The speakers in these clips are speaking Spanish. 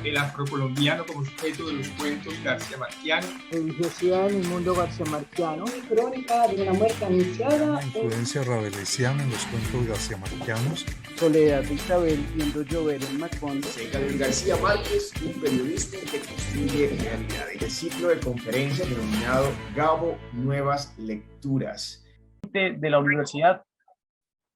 el afrocolombiano como sujeto de los cuentos garciamarquianos. Religiosidad en el mundo garciamarquiano. Crónica de una muerte anunciada. Una influencia rabelesiana en los cuentos garciamarquianos. Soledad de Isabel viendo llover en Macondo. Gabriel García Márquez, un periodista que construye realidades. El ciclo de conferencias denominado Gabo Nuevas Lecturas. De la Universidad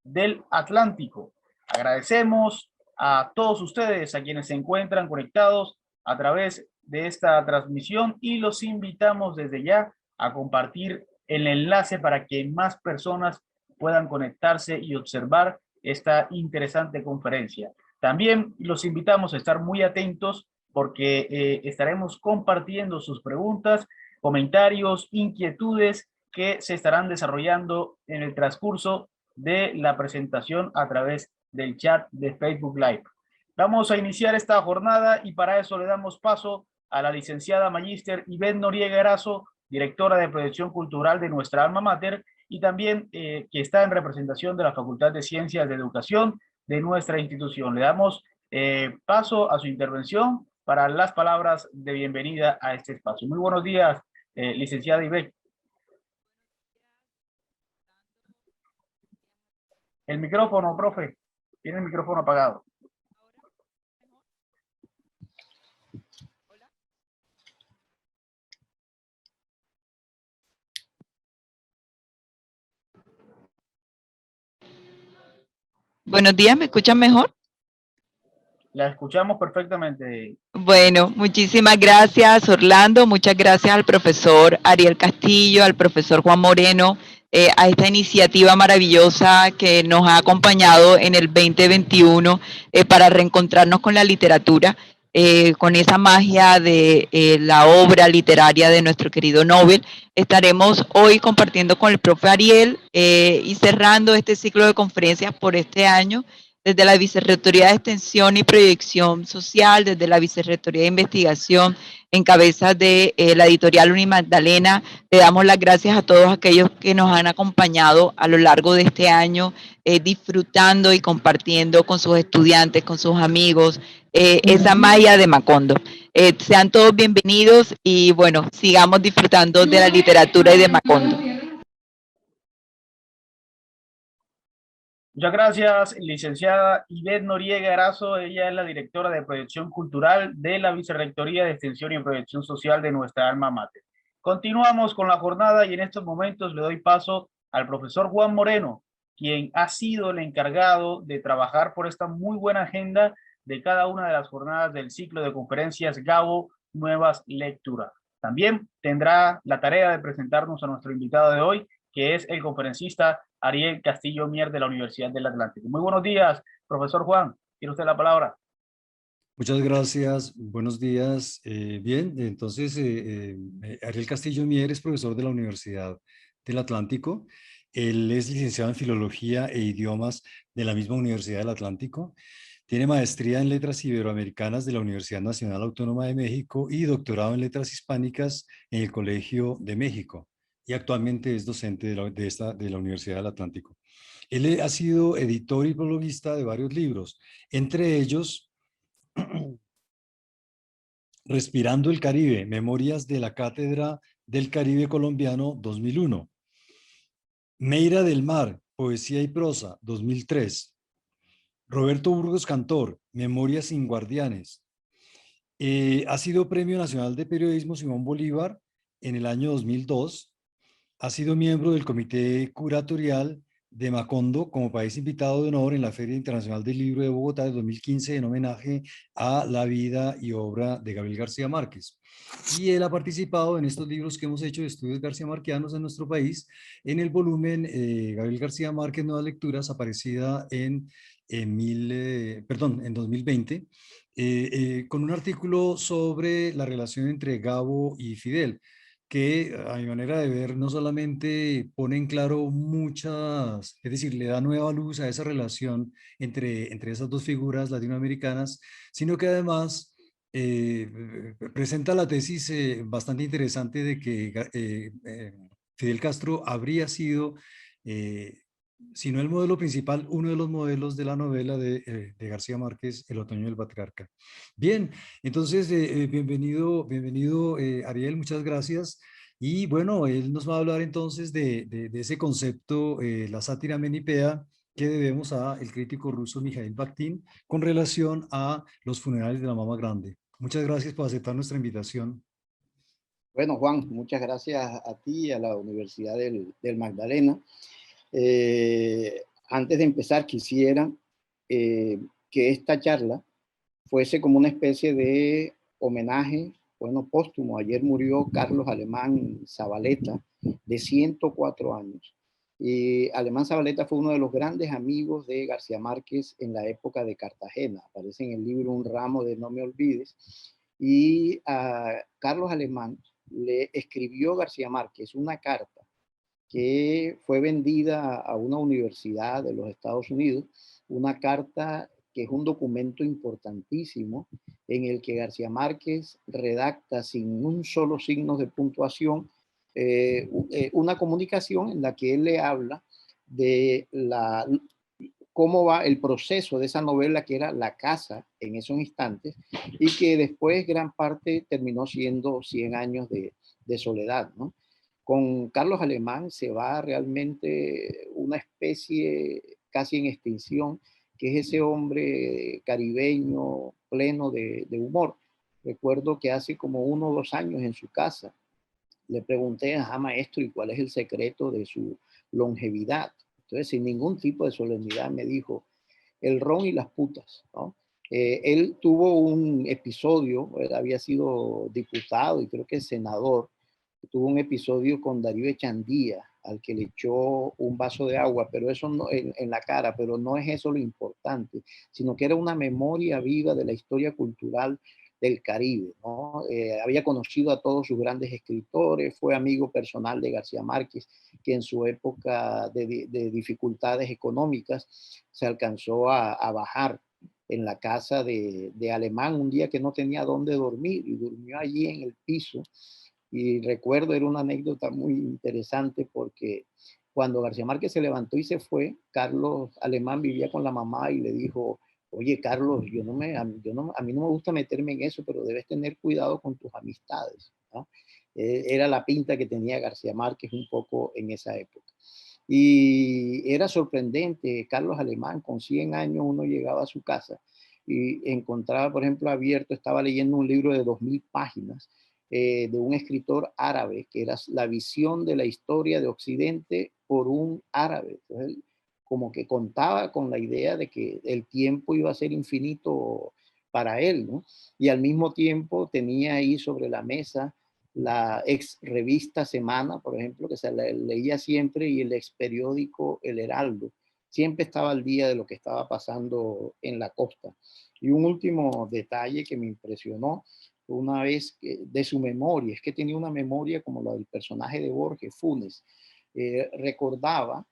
del Atlántico. Agradecemos a todos ustedes, a quienes se encuentran conectados a través de esta transmisión, y los invitamos desde ya a compartir el enlace para que más personas puedan conectarse y observar esta interesante conferencia. También los invitamos a estar muy atentos porque estaremos compartiendo sus preguntas, comentarios, inquietudes que se estarán desarrollando en el transcurso de la presentación a través del chat de Facebook Live. Vamos a iniciar esta jornada y para eso le damos paso a la licenciada magíster Ivette Noriega Erazo, directora de Proyección Cultural de nuestra alma mater, y también que está en representación de la Facultad de Ciencias de Educación de nuestra institución. Le damos paso a su intervención para las palabras de bienvenida a este espacio. Muy buenos días, licenciada Ivette. El micrófono, profe. Tiene el micrófono apagado. Buenos días, ¿me escuchan mejor? La escuchamos perfectamente. Bueno, muchísimas gracias, Orlando. Muchas gracias al profesor Ariel Castillo, al profesor Juan Moreno, a esta iniciativa maravillosa que nos ha acompañado en el 2021 para reencontrarnos con la literatura, con esa magia de la obra literaria de nuestro querido Nobel. Estaremos hoy compartiendo con el profe Ariel y cerrando este ciclo de conferencias por este año, desde la Vicerrectoría de Extensión y Proyección Social, desde la Vicerrectoría de Investigación, en cabeza de la editorial Unimagdalena. Le damos las gracias a todos aquellos que nos han acompañado a lo largo de este año, disfrutando y compartiendo con sus estudiantes, con sus amigos, esa magia de Macondo. Sean todos bienvenidos y bueno, sigamos disfrutando de la literatura y de Macondo. Muchas gracias, licenciada Ivette Noriega Erazo. Ella es la directora de Proyección Cultural de la Vicerrectoría de Extensión y Proyección Social de nuestra alma mater. Continuamos con la jornada y en estos momentos le doy paso al profesor Juan Moreno, quien ha sido el encargado de trabajar por esta muy buena agenda de cada una de las jornadas del ciclo de conferencias Gabo Nuevas Lecturas. También tendrá la tarea de presentarnos a nuestro invitado de hoy, que es el conferencista Ariel Castillo Mier de la Universidad del Atlántico. Muy buenos días, profesor Juan. Tiene usted la palabra. Muchas gracias. Buenos días. Bien, entonces Ariel Castillo Mier es profesor de la Universidad del Atlántico. Él es licenciado en Filología e Idiomas de la misma Universidad del Atlántico. Tiene maestría en Letras Iberoamericanas de la Universidad Nacional Autónoma de México y doctorado en Letras Hispánicas en el Colegio de México. Y actualmente es docente de la Universidad del Atlántico. Él ha sido editor y prologuista de varios libros, entre ellos Respirando el Caribe, Memorias de la Cátedra del Caribe Colombiano, 2001. Meira del Mar, Poesía y Prosa, 2003. Roberto Burgos Cantor, Memorias sin Guardianes. Ha sido Premio Nacional de Periodismo Simón Bolívar en el año 2002. Ha sido miembro del Comité Curatorial de Macondo como país invitado de honor en la Feria Internacional del Libro de Bogotá de 2015 en homenaje a la vida y obra de Gabriel García Márquez. Y él ha participado en estos libros que hemos hecho de estudios garciamarquianos en nuestro país, en el volumen Gabriel García Márquez Nuevas Lecturas, aparecida en 2020, con un artículo sobre la relación entre Gabo y Fidel, que a mi manera de ver no solamente pone en claro muchas, es decir, le da nueva luz a esa relación entre esas dos figuras latinoamericanas, sino que además presenta la tesis bastante interesante de que Fidel Castro habría sido si no el modelo principal, uno de los modelos de la novela de García Márquez, El otoño del patriarca. Bien, entonces, bienvenido Ariel, muchas gracias. Y bueno, él nos va a hablar entonces de ese concepto, la sátira menipea, que debemos a el crítico ruso Mikhail Bakhtin con relación a los funerales de la Mama Grande. Muchas gracias por aceptar nuestra invitación. Bueno, Juan, muchas gracias a ti y a la Universidad del Magdalena. Antes de empezar, quisiera que esta charla fuese como una especie de homenaje, bueno, póstumo. Ayer murió Carlos Alemán Zavaleta, de 104 años. Y Alemán Zavaleta fue uno de los grandes amigos de García Márquez en la época de Cartagena. Aparece en el libro Un ramo de No me olvides. Y a Carlos Alemán le escribió García Márquez una carta que fue vendida a una universidad de los Estados Unidos, una carta que es un documento importantísimo en el que García Márquez redacta sin un solo signo de puntuación una comunicación en la que él le habla de cómo va el proceso de esa novela que era La Casa en esos instantes y que después gran parte terminó siendo 100 años de soledad, ¿no? Con Carlos Alemán se va realmente una especie casi en extinción, que es ese hombre caribeño pleno de humor. Recuerdo que hace como 1 o 2 años en su casa le pregunté a maestro, ¿y cuál es el secreto de su longevidad? Entonces, sin ningún tipo de solemnidad, me dijo, el ron y las putas, ¿no? Él tuvo un episodio, él había sido diputado y creo que senador, tuvo un episodio con Darío Echandía, al que le echó un vaso de agua, pero eso no, en la cara, pero no es eso lo importante, sino que era una memoria viva de la historia cultural del Caribe, ¿no? Había conocido a todos sus grandes escritores, fue amigo personal de García Márquez, que en su época de dificultades económicas se alcanzó a bajar en la casa de Alemán un día que no tenía dónde dormir y durmió allí en el piso. Y recuerdo, era una anécdota muy interesante porque cuando García Márquez se levantó y se fue, Carlos Alemán vivía con la mamá y le dijo, oye, Carlos, a mí no me gusta meterme en eso, pero debes tener cuidado con tus amistades, ¿no? Era la pinta que tenía García Márquez un poco en esa época. Y era sorprendente, Carlos Alemán, con 100 años uno llegaba a su casa y encontraba, por ejemplo, abierto, estaba leyendo un libro de 2000 páginas de un escritor árabe, que era la visión de la historia de Occidente por un árabe. Entonces, como que contaba con la idea de que el tiempo iba a ser infinito para él, ¿no? Y al mismo tiempo tenía ahí sobre la mesa la ex revista Semana, por ejemplo, que se leía siempre, y el ex periódico El Heraldo. Siempre estaba al día de lo que estaba pasando en la costa. Y un último detalle que me impresionó una vez de su memoria, es que tenía una memoria como la del personaje de Borges, Funes. Recordaba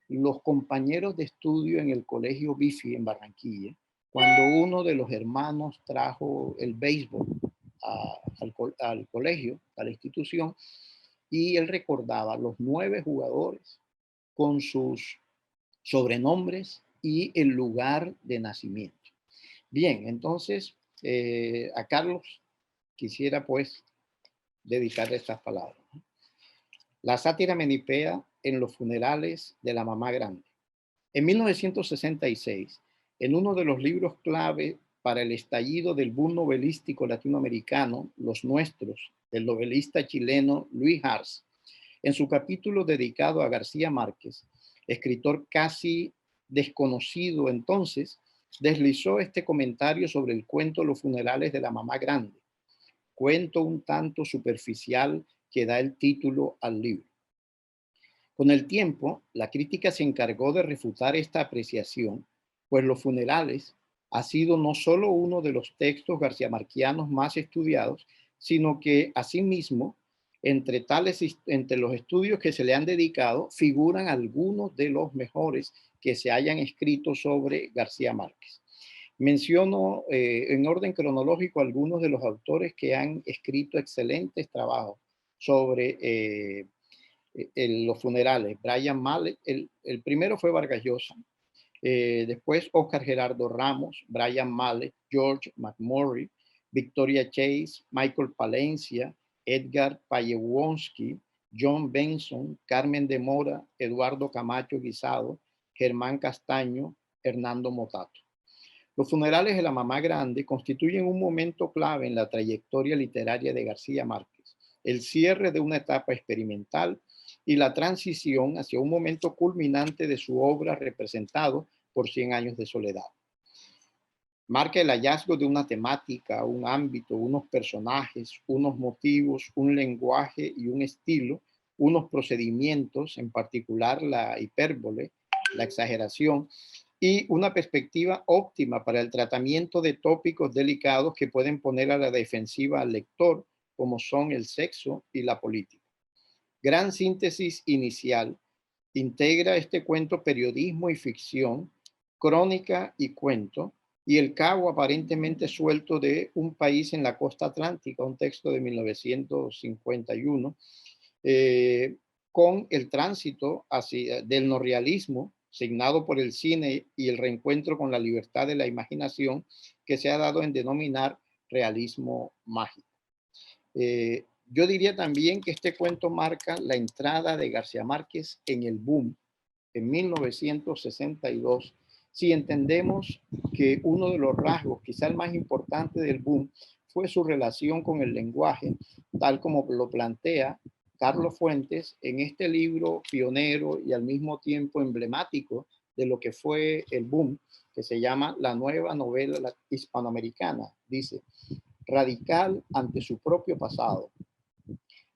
los compañeros de estudio en el colegio Bifi en Barranquilla, cuando uno de los hermanos trajo el béisbol al colegio, a la institución, y él recordaba los 9 jugadores con sus sobrenombres y el lugar de nacimiento. Bien, entonces a Carlos quisiera pues dedicarle estas palabras. La sátira menipea en los funerales de la Mamá Grande. En 1966, en uno de los libros clave para el estallido del boom novelístico latinoamericano, Los Nuestros, del novelista chileno Luis Hars, en su capítulo dedicado a García Márquez, escritor casi desconocido entonces, deslizó este comentario sobre el cuento Los funerales de la Mamá Grande, cuento un tanto superficial que da el título al libro. Con el tiempo, la crítica se encargó de refutar esta apreciación, pues Los funerales ha sido no solo uno de los textos garciamarquianos más estudiados, sino que asimismo, entre los estudios que se le han dedicado, figuran algunos de los mejores que se hayan escrito sobre García Márquez. Menciono en orden cronológico algunos de los autores que han escrito excelentes trabajos sobre los funerales, Brian Mallet, el primero fue Vargas Llosa, después Oscar Gerardo Ramos, Brian Mallet, George McMurray, Victoria Chase, Michael Palencia, Edgar Payewonsky, John Benson, Carmen de Mora, Eduardo Camacho Guisado, Germán Castaño, Hernando Motato. Los funerales de la mamá grande constituyen un momento clave en la trayectoria literaria de García Márquez, el cierre de una etapa experimental y la transición hacia un momento culminante de su obra representado por 100 años de soledad. Marca el hallazgo de una temática, un ámbito, unos personajes, unos motivos, un lenguaje y un estilo, unos procedimientos, en particular la hipérbole, la exageración, y una perspectiva óptima para el tratamiento de tópicos delicados que pueden poner a la defensiva al lector, como son el sexo y la política. Gran síntesis inicial, integra este cuento periodismo y ficción, crónica y cuento, y el cabo aparentemente suelto de Un país en la costa atlántica, un texto de 1951, con el tránsito del neorrealismo, signado por el cine y el reencuentro con la libertad de la imaginación que se ha dado en denominar realismo mágico. Yo diría también que este cuento marca la entrada de García Márquez en el boom en 1962, si entendemos que uno de los rasgos, quizá el más importante del boom, fue su relación con el lenguaje, tal como lo plantea Carlos Fuentes en este libro pionero y al mismo tiempo emblemático de lo que fue el boom, que se llama La nueva novela hispanoamericana. Dice: radical ante su propio pasado,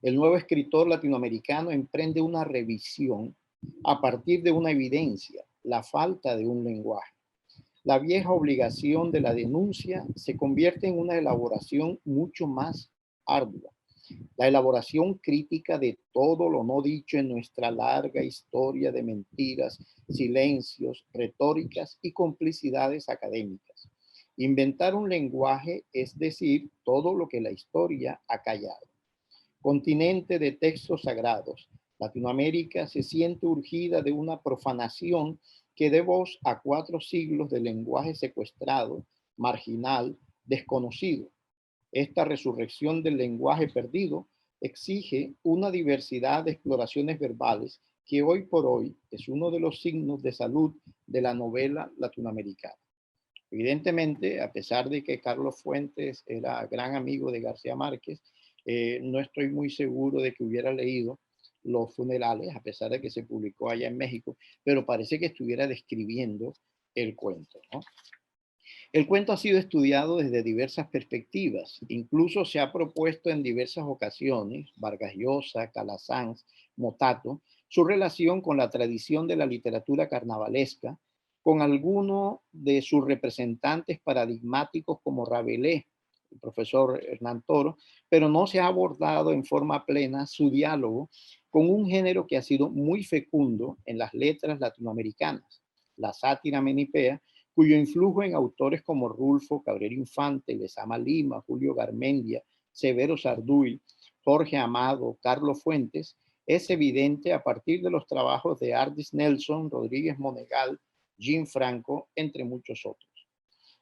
el nuevo escritor latinoamericano emprende una revisión a partir de una evidencia, la falta de un lenguaje. La vieja obligación de la denuncia se convierte en una elaboración mucho más ardua. La elaboración crítica de todo lo no dicho en nuestra larga historia de mentiras, silencios, retóricas y complicidades académicas. Inventar un lenguaje es decir todo lo que la historia ha callado. Continente de textos sagrados, Latinoamérica se siente urgida de una profanación que dé voz a 4 siglos de lenguaje secuestrado, marginal, desconocido. Esta resurrección del lenguaje perdido exige una diversidad de exploraciones verbales que hoy por hoy es uno de los signos de salud de la novela latinoamericana. Evidentemente, a pesar de que Carlos Fuentes era gran amigo de García Márquez, no estoy muy seguro de que hubiera leído Los funerales, a pesar de que se publicó allá en México, pero parece que estuviera describiendo el cuento, ¿no? El cuento ha sido estudiado desde diversas perspectivas. Incluso se ha propuesto en diversas ocasiones, Vargas Llosa, Calasanz, Motato, su relación con la tradición de la literatura carnavalesca, con alguno de sus representantes paradigmáticos como Rabelais, el profesor Hernán Toro, pero no se ha abordado en forma plena su diálogo con un género que ha sido muy fecundo en las letras latinoamericanas, la sátira menipea, cuyo influjo en autores como Rulfo Cabrera Infante, Lezama Lima, Julio Garmendia, Severo Sarduy, Jorge Amado, Carlos Fuentes, es evidente a partir de los trabajos de Ardis Nelson, Rodríguez Monegal, Jim Franco, entre muchos otros.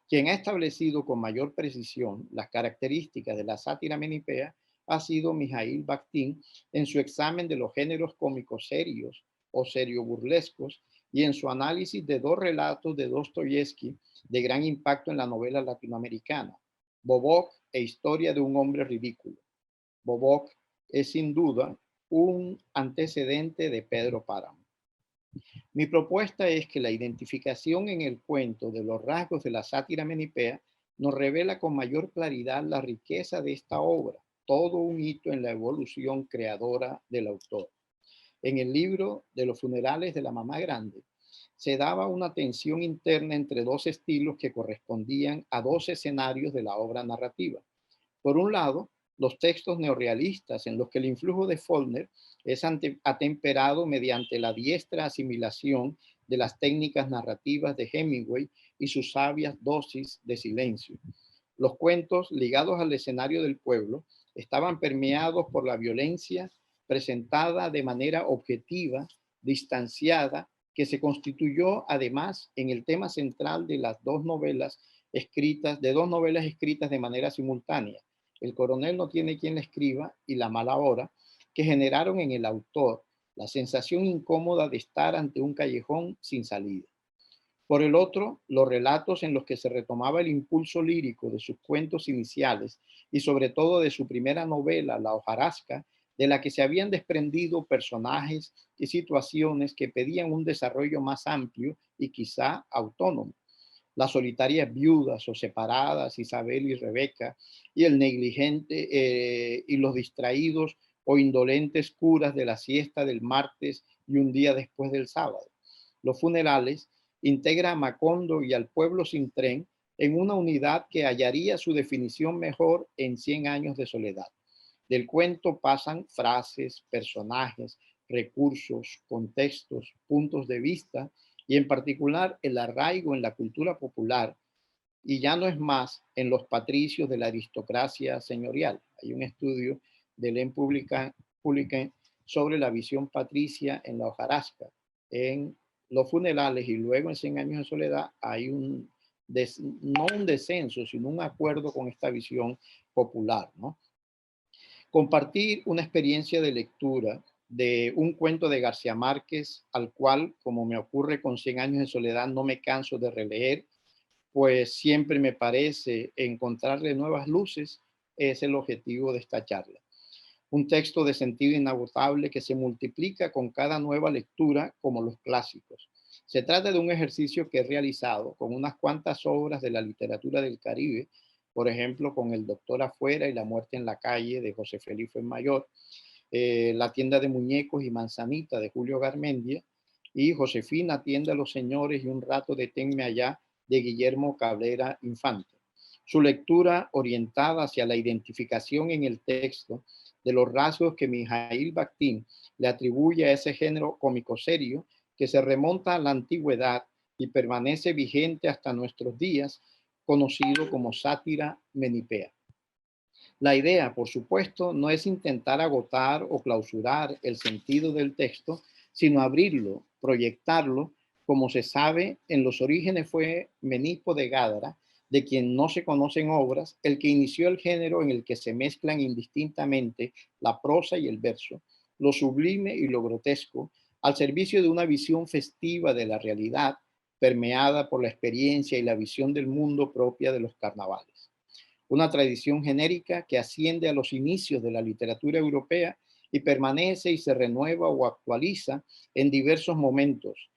Quien ha establecido con mayor precisión las características de la sátira menipea ha sido Mijaíl Bakhtin en su examen de los géneros cómicos serios o serio-burlescos y en su análisis de 2 relatos de Dostoyevsky de gran impacto en la novela latinoamericana, Bobok e Historia de un hombre ridículo. Bobok es sin duda un antecedente de Pedro Páramo. Mi propuesta es que la identificación en el cuento de los rasgos de la sátira menipea nos revela con mayor claridad la riqueza de esta obra, todo un hito en la evolución creadora del autor. En el libro de Los funerales de la mamá grande, se daba una tensión interna entre 2 estilos que correspondían a 2 escenarios de la obra narrativa. Por un lado, los textos neorrealistas en los que el influjo de Faulkner es atemperado mediante la diestra asimilación de las técnicas narrativas de Hemingway y sus sabias dosis de silencio. Los cuentos ligados al escenario del pueblo estaban permeados por la violencia presentada de manera objetiva, distanciada, que se constituyó además en el tema central de las dos novelas escritas de manera simultánea, El coronel no tiene quien le escriba y La mala hora, que generaron en el autor la sensación incómoda de estar ante un callejón sin salida. Por el otro, los relatos en los que se retomaba el impulso lírico de sus cuentos iniciales y sobre todo de su primera novela, La hojarasca, de la que se habían desprendido personajes y situaciones que pedían un desarrollo más amplio y quizá autónomo. Las solitarias viudas o separadas, Isabel y Rebeca, y el negligente y los distraídos o indolentes curas de la siesta del martes y un día después del sábado. Los funerales integra a Macondo y al pueblo sin tren en una unidad que hallaría su definición mejor en 100 años de soledad. Del cuento pasan frases, personajes, recursos, contextos, puntos de vista y en particular el arraigo en la cultura popular, y ya no es más en los patricios de la aristocracia señorial. Hay un estudio de Len Publican sobre la visión patricia en La hojarasca. En Los funerales y luego en 100 años de soledad hay no un descenso, sino un acuerdo con esta visión popular, ¿no? Compartir una experiencia de lectura de un cuento de García Márquez, al cual, como me ocurre con 100 años de soledad, no me canso de releer, pues siempre me parece encontrarle nuevas luces, es el objetivo de esta charla. Un texto de sentido inagotable que se multiplica con cada nueva lectura como los clásicos. Se trata de un ejercicio que he realizado con unas cuantas obras de la literatura del Caribe, por ejemplo, con El doctor afuera y La muerte en la calle de José Felipe Mayor, La tienda de muñecos y Manzanita de Julio Garmendia, y Josefina atiende a los señores y Un rato deténme allá de Guillermo Cabrera Infante. Su lectura orientada hacia la identificación en el texto de los rasgos que Mijaíl Bakhtin le atribuye a ese género cómico serio que se remonta a la antigüedad y permanece vigente hasta nuestros días, conocido como sátira menipea. La idea, por supuesto, no es intentar agotar o clausurar el sentido del texto, sino abrirlo, proyectarlo. Como se sabe, en los orígenes fue Menipo de Gádara, de quien no se conocen obras, el que inició el género en el que se mezclan indistintamente la prosa y el verso, lo sublime y lo grotesco, al servicio de una visión festiva de la realidad, permeada por la experiencia y la visión del mundo propia de los carnavales. Una tradición genérica que asciende a los inicios de la literatura europea y permanece y se renueva o actualiza en diversos momentos.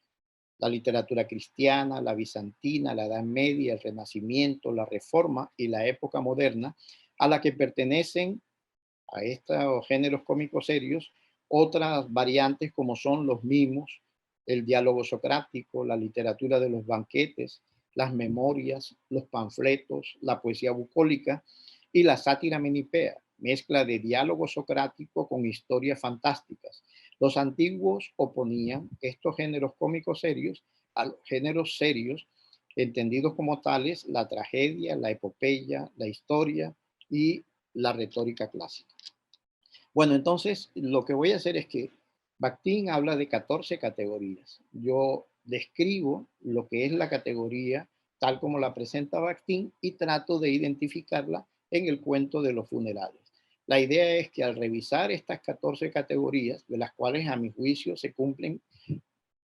La literatura cristiana, la bizantina, la Edad Media, el Renacimiento, la Reforma y la época moderna, a la que pertenecen a estos géneros cómicos serios otras variantes como son los mimos, el diálogo socrático, la literatura de los banquetes, las memorias, los panfletos, la poesía bucólica y la sátira menipea, mezcla de diálogo socrático con historias fantásticas. Los antiguos oponían estos géneros cómicos serios a los géneros serios, entendidos como tales, la tragedia, la epopeya, la historia y la retórica clásica. Bueno, entonces lo que voy a hacer es que Bakhtin habla de 14 categorías. Yo describo lo que es la categoría tal como la presenta Bakhtin y trato de identificarla en el cuento de los funerales. La idea es que al revisar estas 14 categorías, de las cuales a mi juicio se cumplen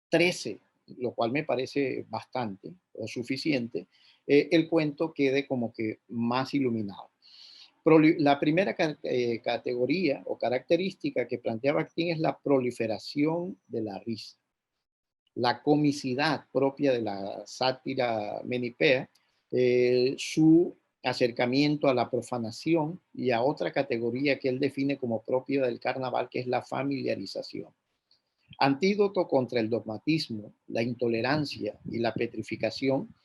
13, lo cual me parece bastante o suficiente, el cuento quede como que más iluminado. La primera categoría o característica que plantea Bakhtin es la proliferación de la risa. La comicidad propia de la sátira menipea, su acercamiento a la profanación y a otra categoría que él define como propia del carnaval, que es la familiarización. Antídoto contra el dogmatismo, la intolerancia y la petrificación,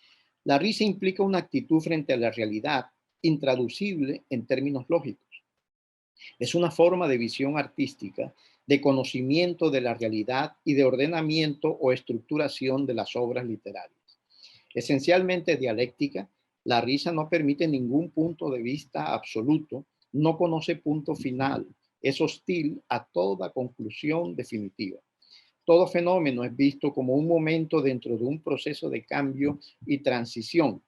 la risa implica una actitud frente a la realidad intraducible en términos lógicos. Es una forma de visión artística, de conocimiento de la realidad y de ordenamiento o estructuración de las obras literarias. Esencialmente dialéctica, la risa no permite ningún punto de vista absoluto, no conoce punto final, Es hostil a toda conclusión definitiva. Todo fenómeno es visto como un momento dentro de un proceso de cambio y transición.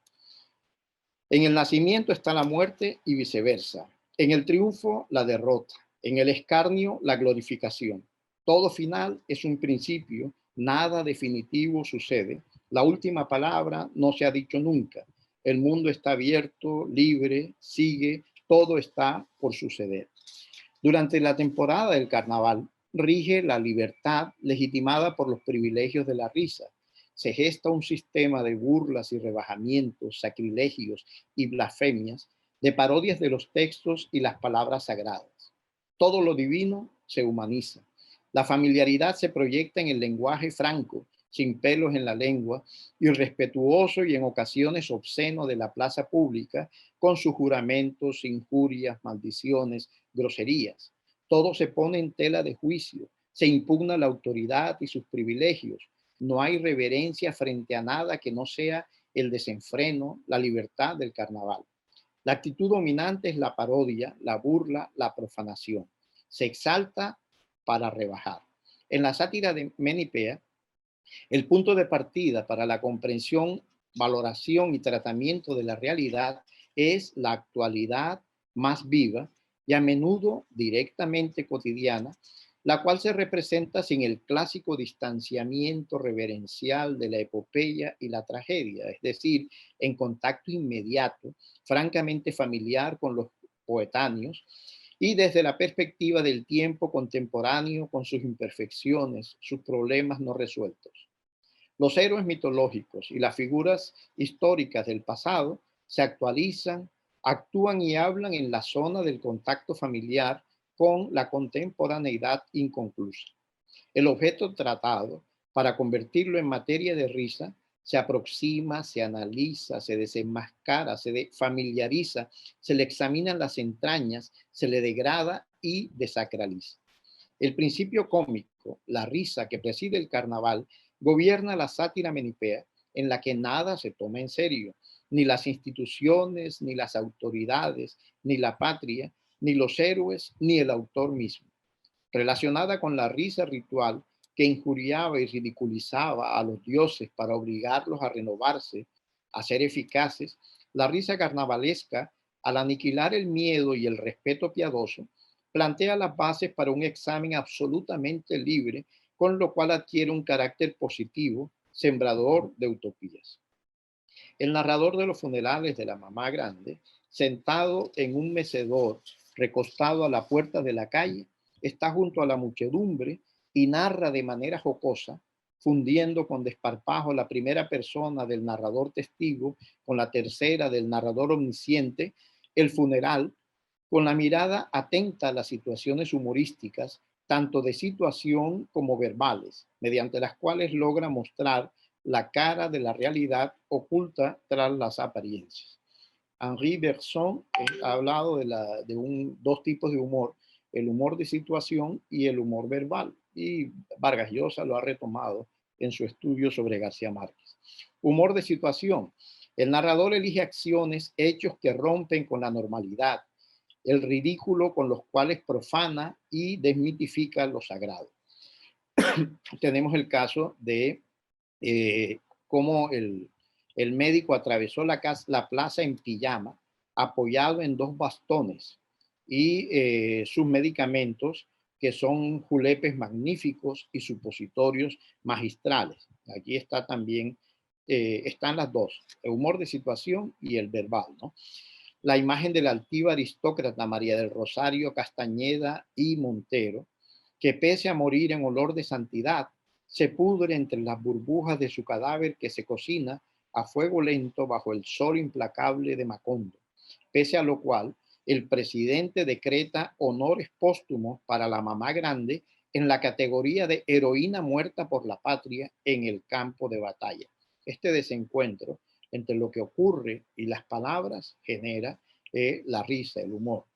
En el nacimiento está la muerte y viceversa. En el triunfo, la derrota. En el escarnio, la glorificación. Todo final es un principio, nada definitivo sucede. La última palabra no se ha dicho nunca. El mundo está abierto, libre, sigue, todo está por suceder. Durante la temporada del carnaval, rige la libertad legitimada por los privilegios de la risa. Se gesta un sistema de burlas y rebajamientos, sacrilegios y blasfemias, de parodias de los textos y las palabras sagradas. Todo lo divino se humaniza. La familiaridad se proyecta en el lenguaje franco, sin pelos en la lengua, irrespetuoso y en ocasiones obsceno de la plaza pública, con sus juramentos, injurias, maldiciones, groserías. Todo se pone en tela de juicio, se impugna la autoridad y sus privilegios. No hay reverencia frente a nada que no sea el desenfreno, la libertad del carnaval. La actitud dominante es la parodia, la burla, la profanación. Se exalta para rebajar. En la sátira de Menipea, el punto de partida para la comprensión, valoración y tratamiento de la realidad es la actualidad más viva y a menudo directamente cotidiana, la cual se representa sin el clásico distanciamiento reverencial de la epopeya y la tragedia, es decir, en contacto inmediato, francamente familiar con los coetáneos y desde la perspectiva del tiempo contemporáneo con sus imperfecciones, sus problemas no resueltos. Los héroes mitológicos y las figuras históricas del pasado se actualizan, actúan y hablan en la zona del contacto familiar con la contemporaneidad inconclusa. El objeto tratado, para convertirlo en materia de risa, se aproxima, se analiza, se desenmascara, se familiariza, se le examinan las entrañas, se le degrada y desacraliza. El principio cómico, la risa que preside el carnaval, gobierna la sátira menipea, en la que nada se toma en serio, ni las instituciones, ni las autoridades, ni la patria, ni los héroes, ni el autor mismo. Relacionada con la risa ritual que injuriaba y ridiculizaba a los dioses para obligarlos a renovarse, a ser eficaces, la risa carnavalesca, al aniquilar el miedo y el respeto piadoso, plantea las bases para un examen absolutamente libre, con lo cual adquiere un carácter positivo, sembrador de utopías. El narrador de los funerales de la mamá grande, sentado en un mecedor recostado a la puerta de la calle, está junto a la muchedumbre y narra de manera jocosa, fundiendo con desparpajo la primera persona del narrador testigo con la tercera del narrador omnisciente, el funeral, con la mirada atenta a las situaciones humorísticas, tanto de situación como verbales, mediante las cuales logra mostrar la cara de la realidad oculta tras las apariencias. Henri Bergson ha hablado de dos tipos de humor, el humor de situación y el humor verbal, y Vargas Llosa lo ha retomado en su estudio sobre García Márquez. Humor de situación. El narrador elige acciones, hechos que rompen con la normalidad, el ridículo con los cuales profana y desmitifica lo sagrado. Tenemos el caso de cómo el médico atravesó la plaza en pijama, apoyado en dos bastones, y sus medicamentos, que son julepes magníficos y supositorios magistrales. Aquí está también, están las dos, el humor de situación y el verbal, ¿no? La imagen de la altiva aristócrata María del Rosario Castañeda y Montero, que pese a morir en olor de santidad, se pudre entre las burbujas de su cadáver que se cocina a fuego lento bajo el sol implacable de Macondo, pese a lo cual el presidente decreta honores póstumos para la mamá grande en la categoría de heroína muerta por la patria en el campo de batalla. Este desencuentro entre lo que ocurre y las palabras genera la risa, el humor.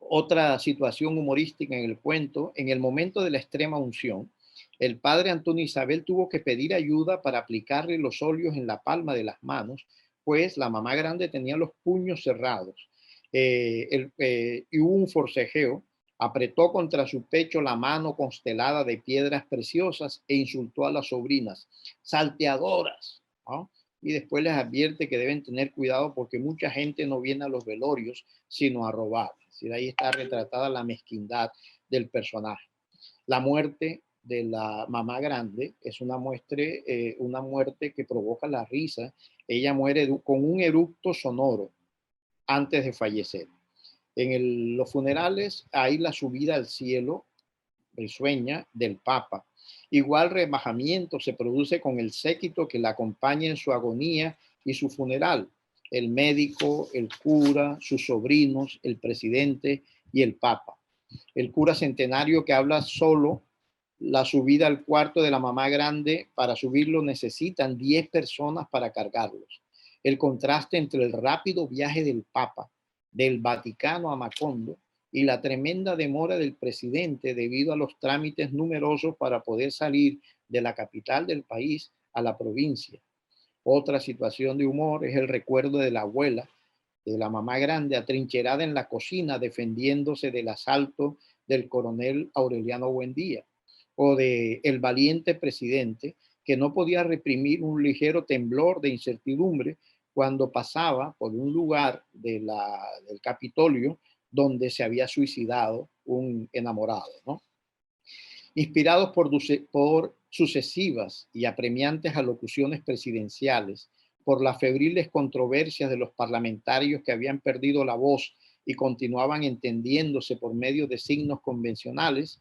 Otra situación humorística en el cuento, en el momento de la extrema unción, el padre Antonio Isabel tuvo que pedir ayuda para aplicarle los óleos en la palma de las manos, pues la mamá grande tenía los puños cerrados. Y hubo un forcejeo Apretó contra su pecho la mano constelada de piedras preciosas e insultó a las sobrinas, salteadoras, ¿no? Y después les advierte que deben tener cuidado porque mucha gente no viene a los velorios sino a robar. Es decir, ahí está retratada la mezquindad del personaje. La muerte de la mamá grande es una muerte que provoca la risa. Ella muere con un eructo sonoro antes de fallecer. En los funerales hay la subida al cielo, risueña, del Papa. Igual rebajamiento se produce con el séquito que la acompaña en su agonía y su funeral. El médico, el cura, sus sobrinos, el presidente y el Papa. El cura centenario que habla solo, la subida al cuarto de la mamá grande, para subirlo necesitan 10 personas para cargarlos. El contraste entre el rápido viaje del Papa del Vaticano a Macondo y la tremenda demora del presidente debido a los trámites numerosos para poder salir de la capital del país a la provincia. Otra situación de humor es el recuerdo de la abuela, de la mamá grande, atrincherada en la cocina defendiéndose del asalto del coronel Aureliano Buendía, o de el valiente presidente que no podía reprimir un ligero temblor de incertidumbre cuando pasaba por un lugar del Capitolio donde se había suicidado un enamorado, ¿no? Inspirados por sucesivas y apremiantes alocuciones presidenciales, por las febriles controversias de los parlamentarios que habían perdido la voz y continuaban entendiéndose por medio de signos convencionales,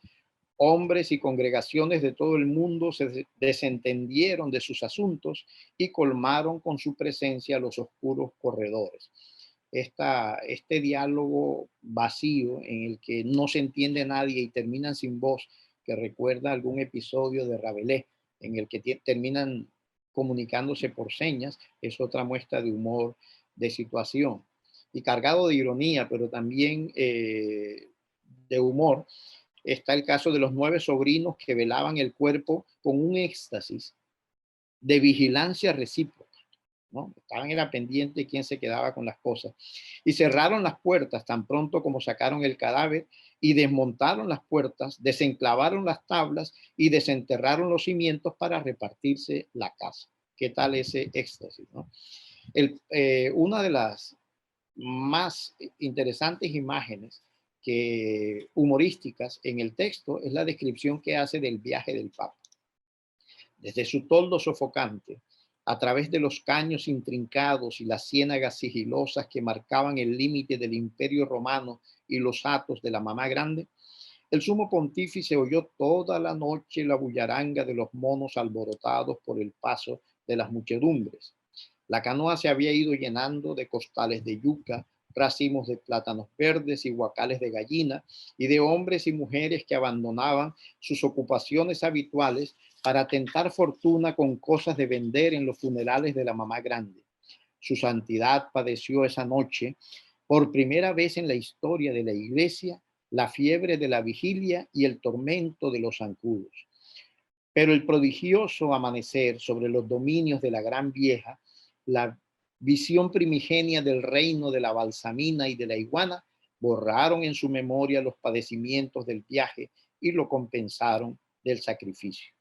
hombres y congregaciones de todo el mundo se desentendieron de sus asuntos y colmaron con su presencia los oscuros corredores. Este diálogo vacío en el que no se entiende nadie y terminan sin voz, que recuerda algún episodio de Rabelais, en el que terminan comunicándose por señas, es otra muestra de humor, de situación. Y cargado de ironía, pero también de humor, está el caso de los 9 sobrinos que velaban el cuerpo con un éxtasis de vigilancia recíproca, ¿no? Estaban en la pendiente de quién se quedaba con las cosas. Y cerraron las puertas tan pronto como sacaron el cadáver y desmontaron las puertas, desenclavaron las tablas y desenterraron los cimientos para repartirse la casa. ¿Qué tal ese éxtasis, ¿no? Una de las más interesantes imágenes humorísticas en el texto es la descripción que hace del viaje del Papa. Desde su toldo sofocante, a través de los caños intrincados y las ciénagas sigilosas que marcaban el límite del Imperio Romano y los hatos de la mamá grande, el sumo pontífice oyó toda la noche la bullaranga de los monos alborotados por el paso de las muchedumbres. La canoa se había ido llenando de costales de yuca, racimos de plátanos verdes y guacales de gallina, y de hombres y mujeres que abandonaban sus ocupaciones habituales para tentar fortuna con cosas de vender en los funerales de la mamá grande. Su santidad padeció esa noche, por primera vez en la historia de la iglesia, la fiebre de la vigilia y el tormento de los zancudos. Pero el prodigioso amanecer sobre los dominios de la Gran Vieja, la visión primigenia del reino de la balsamina y de la iguana, borraron en su memoria los padecimientos del viaje y lo compensaron del sacrificio.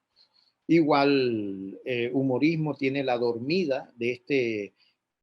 Igual humorismo tiene la dormida de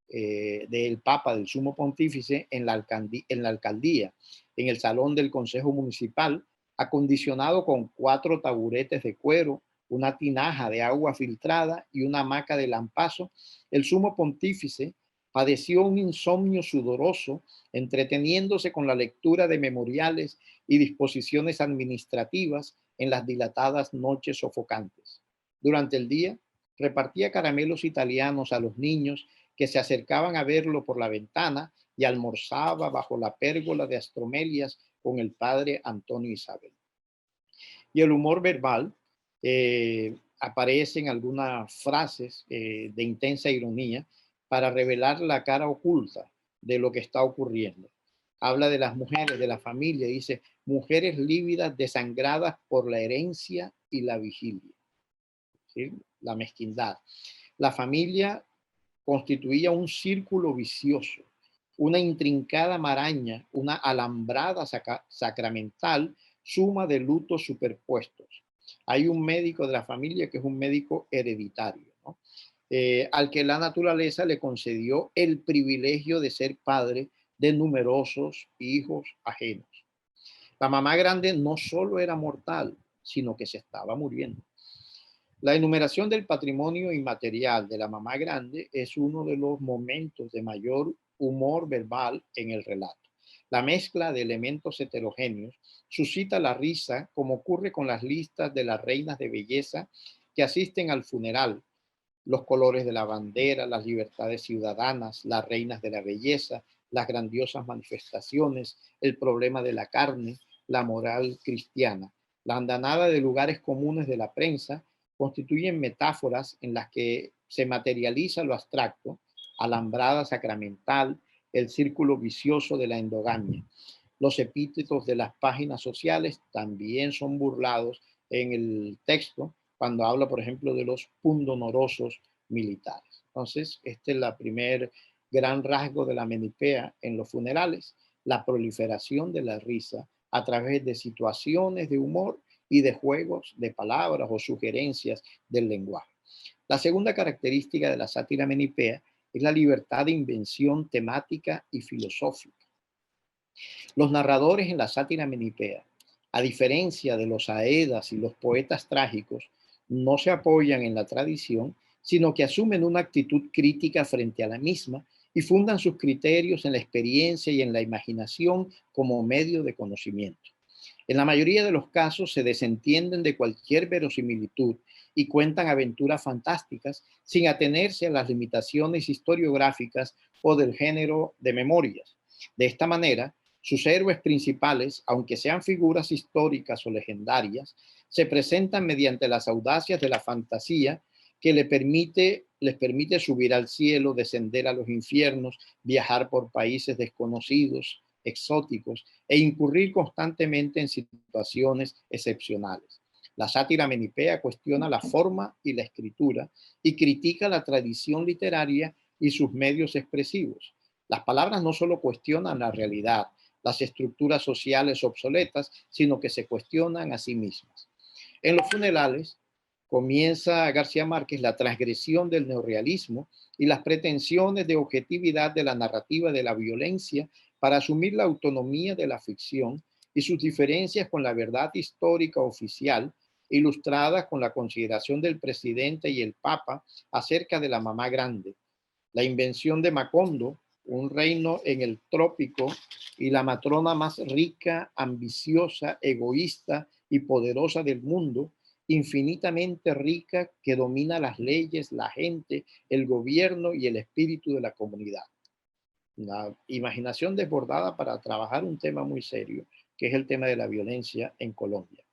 del Papa, del Sumo Pontífice, en la alcaldía, en el salón del Consejo Municipal, acondicionado con 4 taburetes de cuero, una tinaja de agua filtrada y una hamaca de lampazo. El Sumo Pontífice padeció un insomnio sudoroso, entreteniéndose con la lectura de memoriales y disposiciones administrativas en las dilatadas noches sofocantes. Durante el día, repartía caramelos italianos a los niños que se acercaban a verlo por la ventana y almorzaba bajo la pérgola de astromelias con el padre Antonio Isabel. Y el humor verbal aparecen algunas frases de intensa ironía para revelar la cara oculta de lo que está ocurriendo. Habla de las mujeres, de la familia, dice, mujeres lívidas desangradas por la herencia y la vigilia. ¿Sí? La mezquindad. La familia constituía un círculo vicioso, una intrincada maraña, una alambrada sacramental, suma de lutos superpuestos. Hay un médico de la familia que es un médico hereditario, ¿no? Al que la naturaleza le concedió el privilegio de ser padre de numerosos hijos ajenos. La mamá grande no solo era mortal, sino que se estaba muriendo. La enumeración del patrimonio inmaterial de la mamá grande es uno de los momentos de mayor humor verbal en el relato. La mezcla de elementos heterogéneos suscita la risa, como ocurre con las listas de las reinas de belleza que asisten al funeral, los colores de la bandera, las libertades ciudadanas, las reinas de la belleza, las grandiosas manifestaciones, el problema de la carne, la moral cristiana. La andanada de lugares comunes de la prensa constituyen metáforas en las que se materializa lo abstracto, alambrada sacramental, el círculo vicioso de la endogamia. Los epítetos de las páginas sociales también son burlados en el texto cuando habla, por ejemplo, de los pundonorosos militares. Entonces, este es el primer gran rasgo de la menipea en los funerales, la proliferación de la risa a través de situaciones de humor y de juegos de palabras o sugerencias del lenguaje. La segunda característica de la sátira menipea es la libertad de invención temática y filosófica. Los narradores en la sátira menipea, a diferencia de los aedas y los poetas trágicos, no se apoyan en la tradición, sino que asumen una actitud crítica frente a la misma y fundan sus criterios en la experiencia y en la imaginación como medio de conocimiento. En la mayoría de los casos se desentienden de cualquier verosimilitud y cuentan aventuras fantásticas sin atenerse a las limitaciones historiográficas o del género de memorias. De esta manera, sus héroes principales, aunque sean figuras históricas o legendarias, se presentan mediante las audacias de la fantasía que les permite subir al cielo, descender a los infiernos, viajar por países desconocidos, exóticos, e incurrir constantemente en situaciones excepcionales. La sátira menipea cuestiona la forma y la escritura y critica la tradición literaria y sus medios expresivos. Las palabras no solo cuestionan la realidad, las estructuras sociales obsoletas, sino que se cuestionan a sí mismas. En los funerales comienza García Márquez la transgresión del neorrealismo y las pretensiones de objetividad de la narrativa de la violencia para asumir la autonomía de la ficción y sus diferencias con la verdad histórica oficial, ilustradas con la consideración del presidente y el papa acerca de la mamá grande, la invención de Macondo, un reino en el trópico, y la matrona más rica, ambiciosa, egoísta y poderosa del mundo, infinitamente rica, que domina las leyes, la gente, el gobierno y el espíritu de la comunidad. La imaginación desbordada para trabajar un tema muy serio, que es el tema de la violencia en Colombia.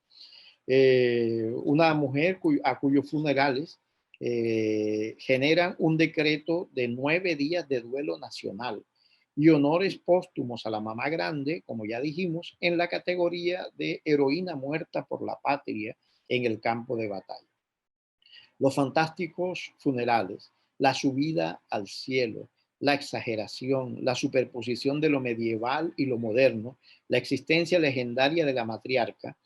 Una mujer a cuyos funerales generan un decreto de 9 días de duelo nacional y honores póstumos a la mamá grande, como ya dijimos, en la categoría de heroína muerta por la patria en el campo de batalla. Los fantásticos funerales, la subida al cielo, la exageración, la superposición de lo medieval y lo moderno, la existencia legendaria de la matriarca,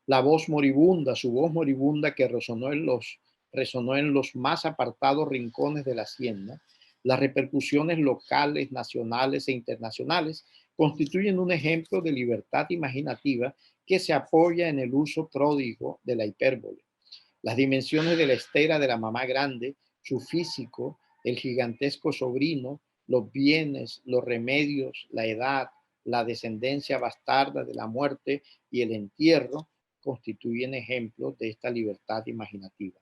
la voz moribunda, su voz moribunda que resonó en los más apartados rincones de la hacienda, las repercusiones locales, nacionales e internacionales constituyen un ejemplo de libertad imaginativa que se apoya en el uso pródigo de la hipérbole. Las dimensiones de la estera de la mamá grande, su físico, el gigantesco sobrino, los bienes, los remedios, la edad, la descendencia bastarda de la muerte y el entierro constituyen ejemplos de esta libertad imaginativa.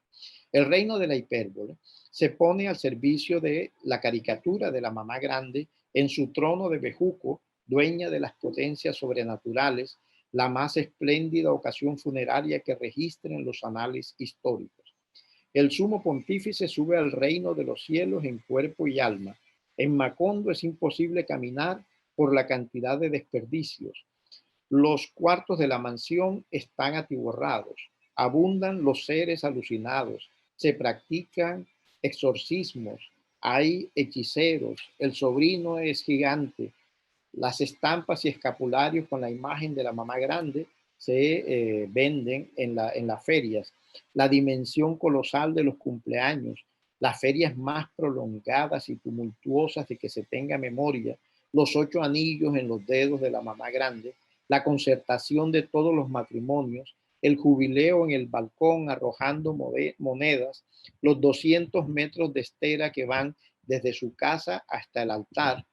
El reino de la hipérbole se pone al servicio de la caricatura de la mamá grande en su trono de bejuco, dueña de las potencias sobrenaturales, la más espléndida ocasión funeraria que registren los anales históricos. El sumo pontífice sube al reino de los cielos en cuerpo y alma. En Macondo es imposible caminar por la cantidad de desperdicios. Los cuartos de la mansión están atiborrados. Abundan los seres alucinados. Se practican exorcismos. Hay hechiceros. El sobrino es gigante. Las estampas y escapularios con la imagen de la mamá grande se venden en las ferias. La dimensión colosal de los cumpleaños, las ferias más prolongadas y tumultuosas de que se tenga memoria, los 8 anillos en los dedos de la mamá grande, la concertación de todos los matrimonios, el jubileo en el balcón arrojando monedas, los 200 metros de estera que van desde su casa hasta el altar,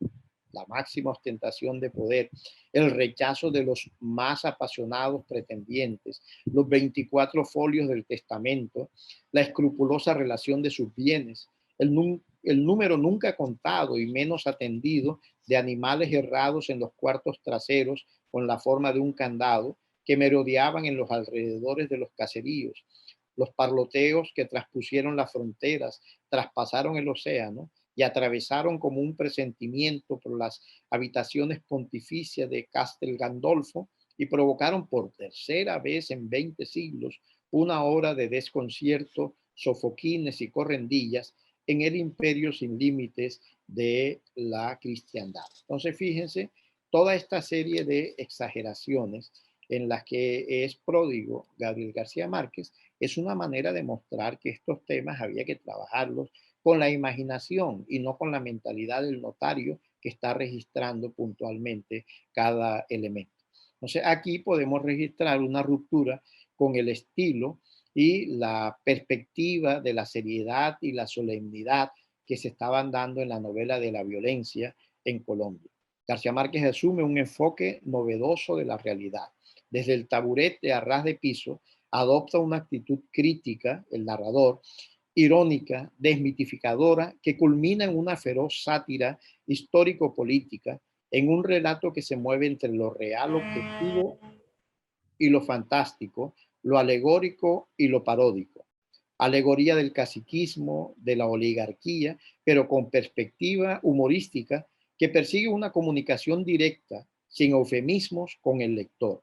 la máxima ostentación de poder, el rechazo de los más apasionados pretendientes, los 24 folios del testamento, la escrupulosa relación de sus bienes, el número nunca contado y menos atendido de animales errados en los cuartos traseros con la forma de un candado que merodeaban en los alrededores de los caseríos, los parloteos que traspusieron las fronteras, traspasaron el océano y atravesaron como un presentimiento por las habitaciones pontificias de Castel Gandolfo y provocaron por tercera vez en 20 siglos una hora de desconcierto, sofoquines y correndillas en el imperio sin límites de la cristiandad. Entonces, fíjense, toda esta serie de exageraciones en las que es pródigo Gabriel García Márquez es una manera de mostrar que estos temas había que trabajarlos con la imaginación y no con la mentalidad del notario que está registrando puntualmente cada elemento. Entonces, aquí podemos registrar una ruptura con el estilo y la perspectiva de la seriedad y la solemnidad que se estaban dando en la novela de la violencia en Colombia. García Márquez asume un enfoque novedoso de la realidad. Desde el taburete a ras de piso, adopta una actitud crítica, el narrador, irónica, desmitificadora, que culmina en una feroz sátira histórico-política, en un relato que se mueve entre lo real objetivo y lo fantástico, lo alegórico y lo paródico. Alegoría del caciquismo, de la oligarquía, pero con perspectiva humorística que persigue una comunicación directa, sin eufemismos, con el lector.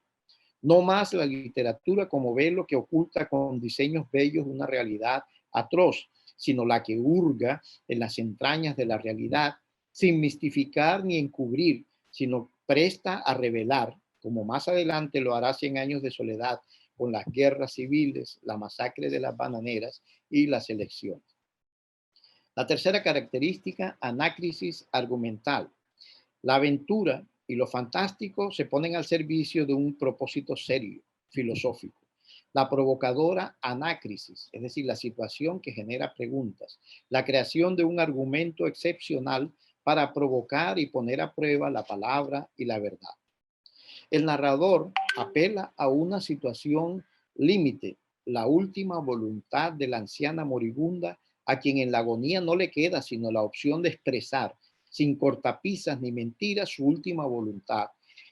No más la literatura como velo que oculta con diseños bellos una realidad atroz, sino la que hurga en las entrañas de la realidad, sin mistificar ni encubrir, sino presta a revelar, como más adelante lo hará 100 años de soledad, con las guerras civiles, la masacre de las bananeras y las elecciones. La tercera característica, anácrisis argumental. La aventura y lo fantástico se ponen al servicio de un propósito serio, filosófico. La provocadora anácrisis, es decir, la situación que genera preguntas. La creación de un argumento excepcional para provocar y poner a prueba la palabra y la verdad. El narrador apela a una situación límite, la última voluntad de la anciana moribunda, a quien en la agonía no le queda sino la opción de expresar, sin cortapisas ni mentiras, su última voluntad,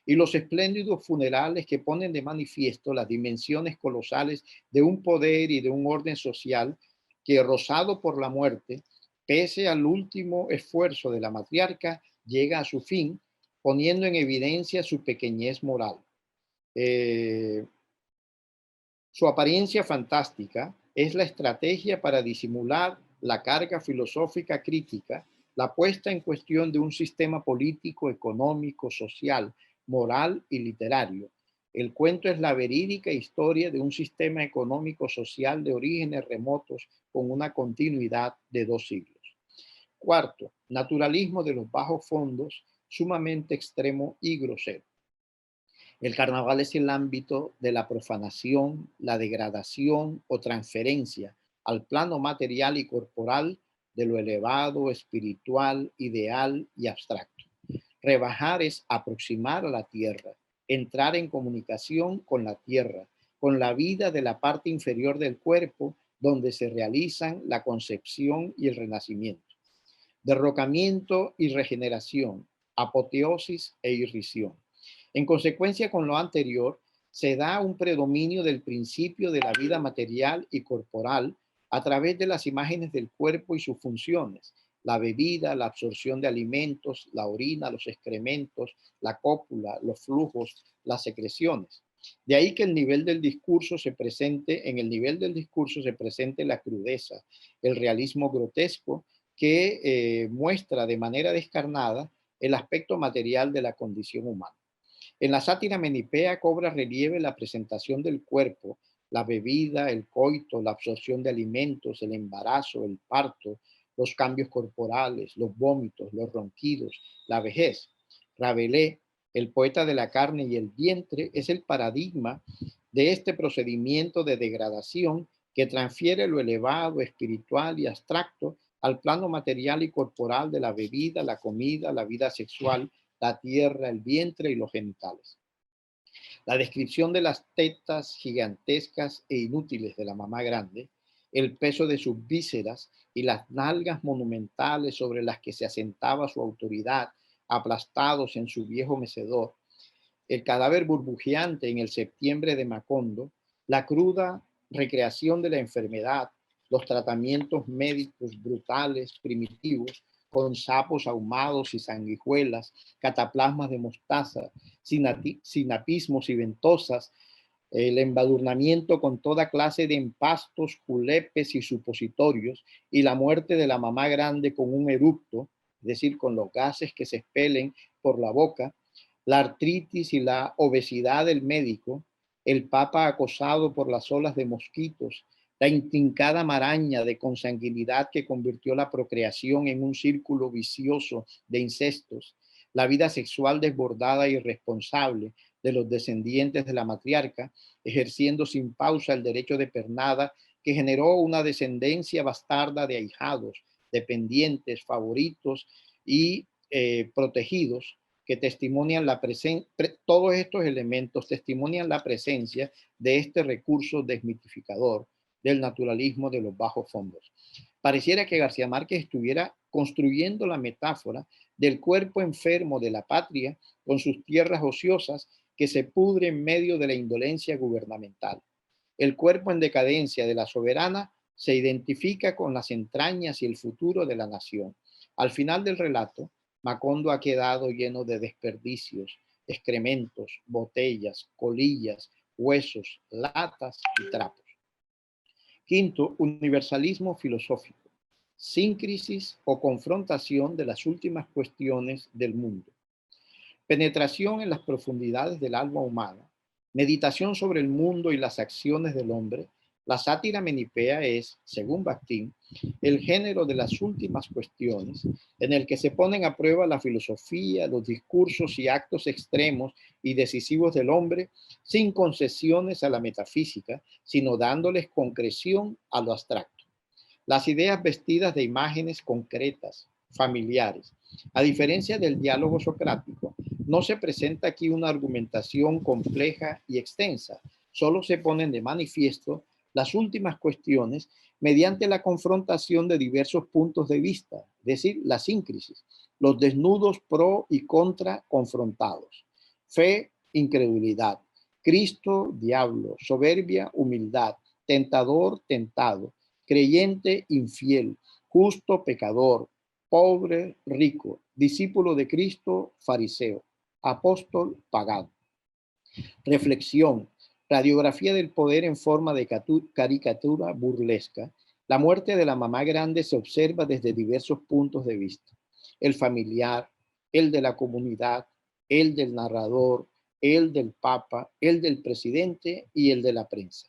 y los espléndidos funerales que ponen de manifiesto las dimensiones colosales de un poder y de un orden social que, rozado por la muerte, pese al último esfuerzo de la matriarca, llega a su fin, poniendo en evidencia su pequeñez moral. Su apariencia fantástica es la estrategia para disimular la carga filosófica crítica, la puesta en cuestión de un sistema político, económico, social, moral y literario. El cuento es la verídica historia de un sistema económico social de orígenes remotos con una continuidad de 2 siglos. Cuarto, naturalismo de los bajos fondos, sumamente extremo y grosero. El carnaval es el ámbito de la profanación, la degradación o transferencia al plano material y corporal de lo elevado, espiritual, ideal y abstracto. Rebajar es aproximar a la tierra, entrar en comunicación con la tierra, con la vida de la parte inferior del cuerpo, donde se realizan la concepción y el renacimiento. Derrocamiento y regeneración, apoteosis e irrisión. En consecuencia con lo anterior, se da un predominio del principio de la vida material y corporal a través de las imágenes del cuerpo y sus funciones, la bebida, la absorción de alimentos, la orina, los excrementos, la cópula, los flujos, las secreciones. De ahí que en el nivel del discurso se presente la crudeza, el realismo grotesco que muestra de manera descarnada el aspecto material de la condición humana. En la sátira menipea cobra relieve la presentación del cuerpo, la bebida, el coito, la absorción de alimentos, el embarazo, el parto, los cambios corporales, los vómitos, los ronquidos, la vejez. Rabelais, el poeta de la carne y el vientre, es el paradigma de este procedimiento de degradación que transfiere lo elevado, espiritual y abstracto al plano material y corporal de la bebida, la comida, la vida sexual, la tierra, el vientre y los genitales. La descripción de las tetas gigantescas e inútiles de la mamá grande, el peso de sus vísceras y las nalgas monumentales sobre las que se asentaba su autoridad, aplastados en su viejo mecedor, el cadáver burbujeante en el septiembre de Macondo, la cruda recreación de la enfermedad, los tratamientos médicos brutales, primitivos, con sapos ahumados y sanguijuelas, cataplasmas de mostaza, sinapismos y ventosas, el embadurnamiento con toda clase de empastos, julepes y supositorios, y la muerte de la mamá grande con un eructo, es decir, con los gases que se expelen por la boca, la artritis y la obesidad del médico, el papa acosado por las olas de mosquitos, la intrincada maraña de consanguinidad que convirtió la procreación en un círculo vicioso de incestos, la vida sexual desbordada e irresponsable de los descendientes de la matriarca, ejerciendo sin pausa el derecho de pernada que generó una descendencia bastarda de ahijados, dependientes, favoritos y protegidos, que testimonian la presencia, todos estos elementos testimonian la presencia de este recurso desmitificador del naturalismo de los bajos fondos. Pareciera que García Márquez estuviera construyendo la metáfora del cuerpo enfermo de la patria con sus tierras ociosas que se pudre en medio de la indolencia gubernamental. El cuerpo en decadencia de la soberana se identifica con las entrañas y el futuro de la nación. Al final del relato, Macondo ha quedado lleno de desperdicios, excrementos, botellas, colillas, huesos, latas y trapos. Quinto, universalismo filosófico, síncresis o confrontación de las últimas cuestiones del mundo. Penetración en las profundidades del alma humana, meditación sobre el mundo y las acciones del hombre. La sátira menipea es, según Bakhtin, el género de las últimas cuestiones en el que se ponen a prueba la filosofía, los discursos y actos extremos y decisivos del hombre sin concesiones a la metafísica, sino dándoles concreción a lo abstracto. Las ideas vestidas de imágenes concretas, familiares. A diferencia del diálogo socrático, no se presenta aquí una argumentación compleja y extensa, solo se ponen de manifiesto las últimas cuestiones mediante la confrontación de diversos puntos de vista, es decir, la síncresis, los desnudos pro y contra confrontados, fe, incredulidad, Cristo, diablo, soberbia, humildad, tentador, tentado, creyente, infiel, justo, pecador, pobre, rico, discípulo de Cristo, fariseo, apóstol, pagano. Reflexión. Radiografía del poder en forma de caricatura burlesca. La muerte de la mamá grande se observa desde diversos puntos de vista. El familiar, el de la comunidad, el del narrador, el del papa, el del presidente y el de la prensa.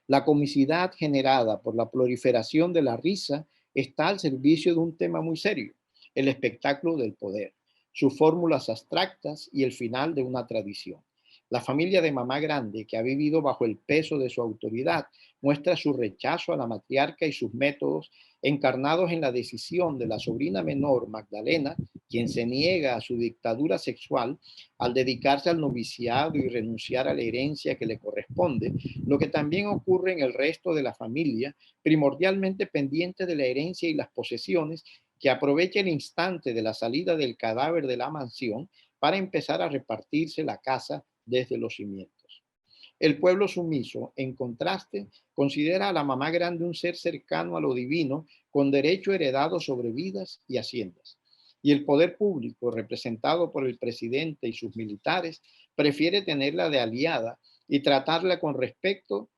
La comicidad generada por la proliferación de la risa está al servicio de un tema muy serio, el espectáculo del poder, sus fórmulas abstractas y el final de una tradición. La familia de mamá grande, que ha vivido bajo el peso de su autoridad, muestra su rechazo a la matriarca y sus métodos encarnados en la decisión de la sobrina menor, Magdalena, quien se niega a su dictadura sexual al dedicarse al noviciado y renunciar a la herencia que le corresponde, lo que también ocurre en el resto de la familia, primordialmente pendiente de la herencia y las posesiones, que aprovecha el instante de la salida del cadáver de la mansión para empezar a repartirse la casa desde los cimientos. El pueblo sumiso, en contraste, considera a la mamá grande un ser cercano a lo divino, con derecho heredado sobre vidas y haciendas. Y el poder público, representado por el presidente y sus militares, prefiere tenerla de aliada y tratarla con respeto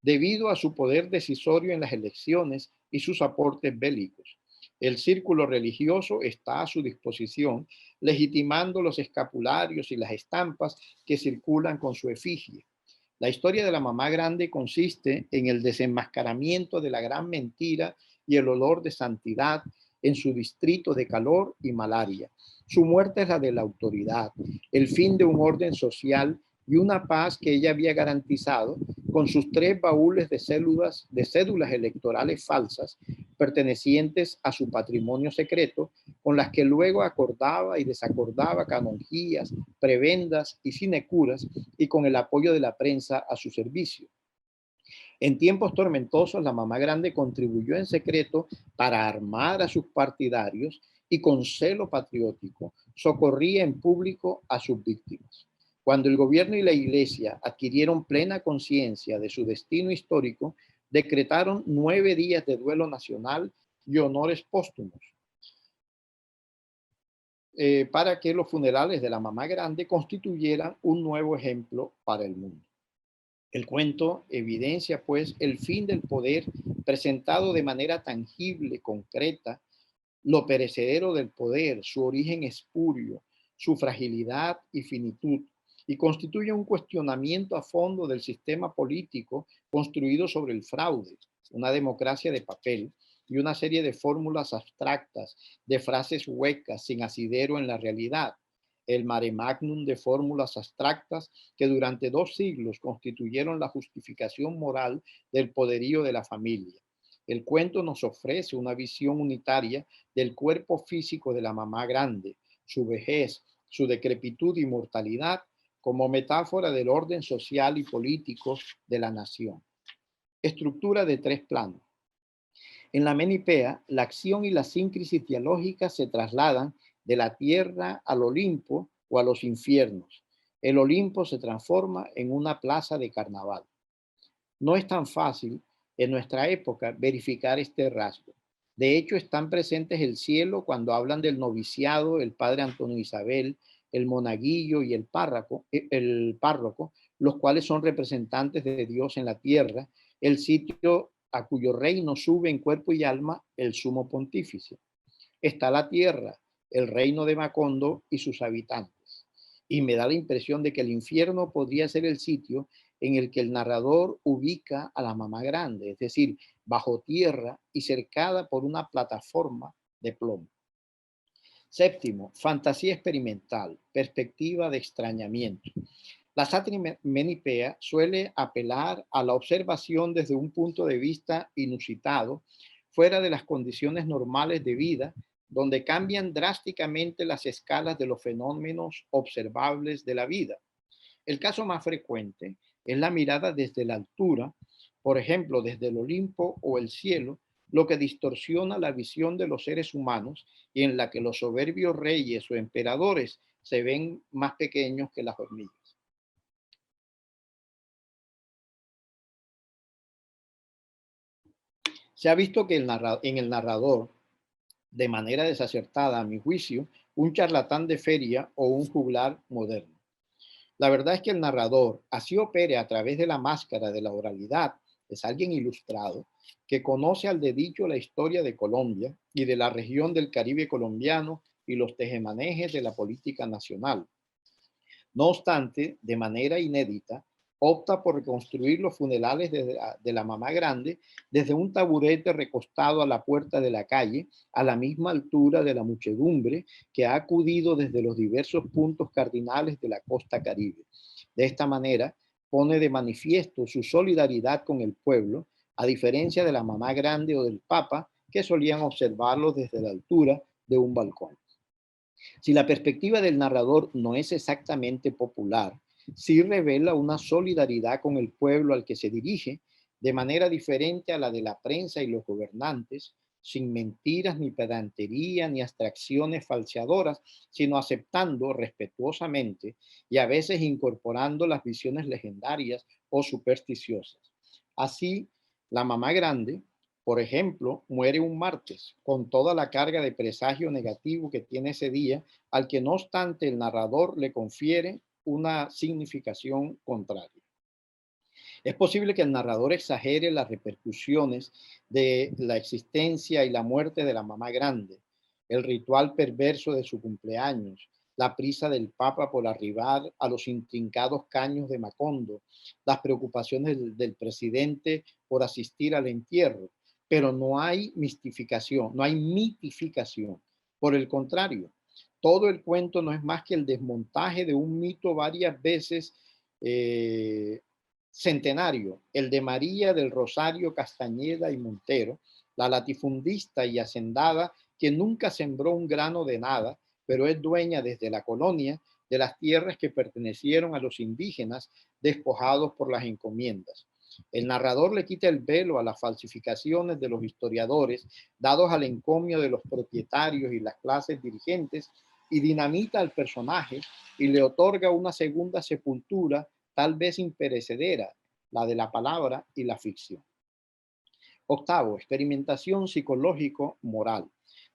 debido a su poder decisorio en las elecciones y sus aportes bélicos. El círculo religioso está a su disposición, legitimando los escapularios y las estampas que circulan con su efigie. La historia de la mamá grande consiste en el desenmascaramiento de la gran mentira y el olor de santidad en su distrito de calor y malaria. Su muerte es la de la autoridad, el fin de un orden social y una paz que ella había garantizado con sus 3 baúles de cédulas electorales falsas pertenecientes a su patrimonio secreto, con las que luego acordaba y desacordaba canonjías, prebendas y sinecuras, y con el apoyo de la prensa a su servicio. En tiempos tormentosos, la mamá grande contribuyó en secreto para armar a sus partidarios y con celo patriótico socorría en público a sus víctimas. Cuando el gobierno y la iglesia adquirieron plena conciencia de su destino histórico, decretaron 9 días de duelo nacional y honores póstumos para que los funerales de la mamá grande constituyeran un nuevo ejemplo para el mundo. El cuento evidencia, pues, el fin del poder presentado de manera tangible, concreta, lo perecedero del poder, su origen espurio, su fragilidad y finitud, y constituye un cuestionamiento a fondo del sistema político construido sobre el fraude, una democracia de papel y una serie de fórmulas abstractas, de frases huecas sin asidero en la realidad, el mare magnum de fórmulas abstractas que durante 2 siglos constituyeron la justificación moral del poderío de la familia. El cuento nos ofrece una visión unitaria del cuerpo físico de la mamá grande, su vejez, su decrepitud y mortalidad, como metáfora del orden social y político de la nación. Estructura de 3 planos. En la menipea, la acción y la síncresis dialógica se trasladan de la tierra al Olimpo o a los infiernos. El Olimpo se transforma en una plaza de carnaval. No es tan fácil en nuestra época verificar este rasgo. De hecho, están presentes el cielo cuando hablan del noviciado, el padre Antonio Isabel, el monaguillo y el párroco, los cuales son representantes de Dios en la tierra, el sitio a cuyo reino sube en cuerpo y alma el sumo pontífice. Está la tierra, el reino de Macondo y sus habitantes. Y me da la impresión de que el infierno podría ser el sitio en el que el narrador ubica a la mamá grande, es decir, bajo tierra y cercada por una plataforma de plomo. Séptimo, fantasía experimental, perspectiva de extrañamiento. La sátira menipea suele apelar a la observación desde un punto de vista inusitado, fuera de las condiciones normales de vida, donde cambian drásticamente las escalas de los fenómenos observables de la vida. El caso más frecuente es la mirada desde la altura, por ejemplo, desde el Olimpo o el cielo, lo que distorsiona la visión de los seres humanos y en la que los soberbios reyes o emperadores se ven más pequeños que las hormigas. Se ha visto que en el narrador, de manera desacertada a mi juicio, un charlatán de feria o un juglar moderno. La verdad es que el narrador, así opere a través de la máscara de la oralidad, es alguien ilustrado que conoce al dedillo la historia de Colombia y de la región del Caribe colombiano y los tejemanejes de la política nacional. No obstante, de manera inédita, opta por reconstruir los funerales de la mamá grande desde un taburete recostado a la puerta de la calle, a la misma altura de la muchedumbre que ha acudido desde los diversos puntos cardinales de la costa caribe. De esta manera, pone de manifiesto su solidaridad con el pueblo, a diferencia de la mamá grande o del papa, que solían observarlo desde la altura de un balcón. Si la perspectiva del narrador no es exactamente popular, sí revela una solidaridad con el pueblo al que se dirige, de manera diferente a la de la prensa y los gobernantes, sin mentiras, ni pedantería, ni abstracciones falseadoras, sino aceptando respetuosamente y a veces incorporando las visiones legendarias o supersticiosas. Así, la mamá grande, por ejemplo, muere un martes, con toda la carga de presagio negativo que tiene ese día, al que no obstante el narrador le confiere una significación contraria. Es posible que el narrador exagere las repercusiones de la existencia y la muerte de la mamá grande, el ritual perverso de su cumpleaños, la prisa del Papa por arribar a los intrincados caños de Macondo, las preocupaciones del presidente por asistir al entierro, pero no hay mistificación, no hay mitificación. Por el contrario, todo el cuento no es más que el desmontaje de un mito varias veces centenario, el de María del Rosario Castañeda y Montero, la latifundista y hacendada que nunca sembró un grano de nada, pero es dueña desde la colonia de las tierras que pertenecieron a los indígenas despojados por las encomiendas. El narrador le quita el velo a las falsificaciones de los historiadores dados al encomio de los propietarios y las clases dirigentes y dinamita al personaje y le otorga una segunda sepultura tal vez imperecedera, la de la palabra y la ficción. Octavo, experimentación psicológico-moral.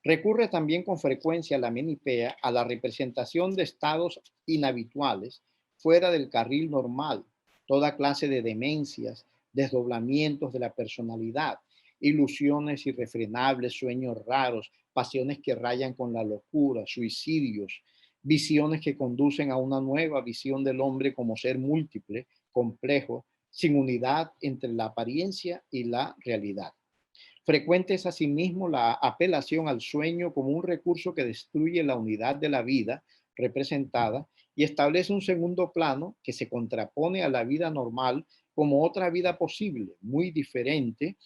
Recurre también con frecuencia la menipea a la representación de estados inhabituales fuera del carril normal, toda clase de demencias, desdoblamientos de la personalidad, ilusiones irrefrenables, sueños raros, pasiones que rayan con la locura, suicidios, visiones que conducen a una nueva visión del hombre como ser múltiple, complejo, sin unidad entre la apariencia y la realidad. Frecuente es asimismo la apelación al sueño como un recurso que destruye la unidad de la vida representada y establece un segundo plano que se contrapone a la vida normal como otra vida posible, muy diferente,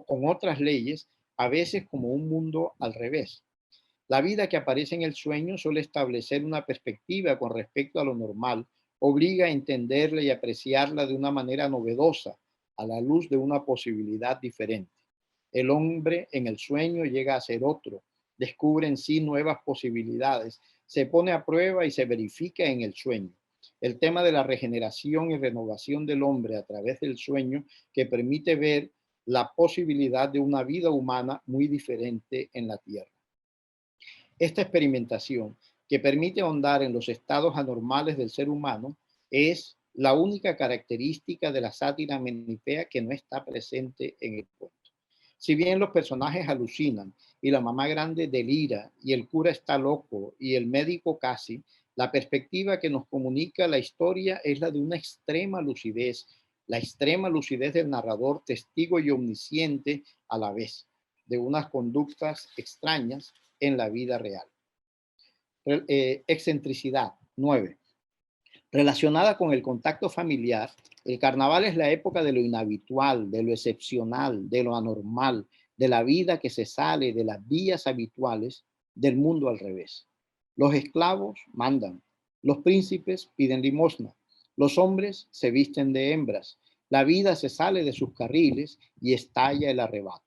con otras leyes, a veces como un mundo al revés. La vida que aparece en el sueño suele establecer una perspectiva con respecto a lo normal, obliga a entenderla y apreciarla de una manera novedosa, a la luz de una posibilidad diferente. El hombre en el sueño llega a ser otro, descubre en sí nuevas posibilidades, se pone a prueba y se verifica en el sueño. El tema de la regeneración y renovación del hombre a través del sueño que permite ver la posibilidad de una vida humana muy diferente en la tierra. Esta experimentación, que permite ahondar en los estados anormales del ser humano, es la única característica de la sátira menipea que no está presente en el cuento. Si bien los personajes alucinan y la mamá grande delira y el cura está loco y el médico casi, la perspectiva que nos comunica la historia es la de una extrema lucidez, la extrema lucidez del narrador, testigo y omnisciente a la vez, de unas conductas extrañas en la vida real. Excentricidad. 9. Relacionada con el contacto familiar, el carnaval es la época de lo inhabitual, de lo excepcional, de lo anormal, de la vida que se sale de las vías habituales del mundo al revés. Los esclavos mandan, los príncipes piden limosna, los hombres se visten de hembras, la vida se sale de sus carriles y estalla el arrebato.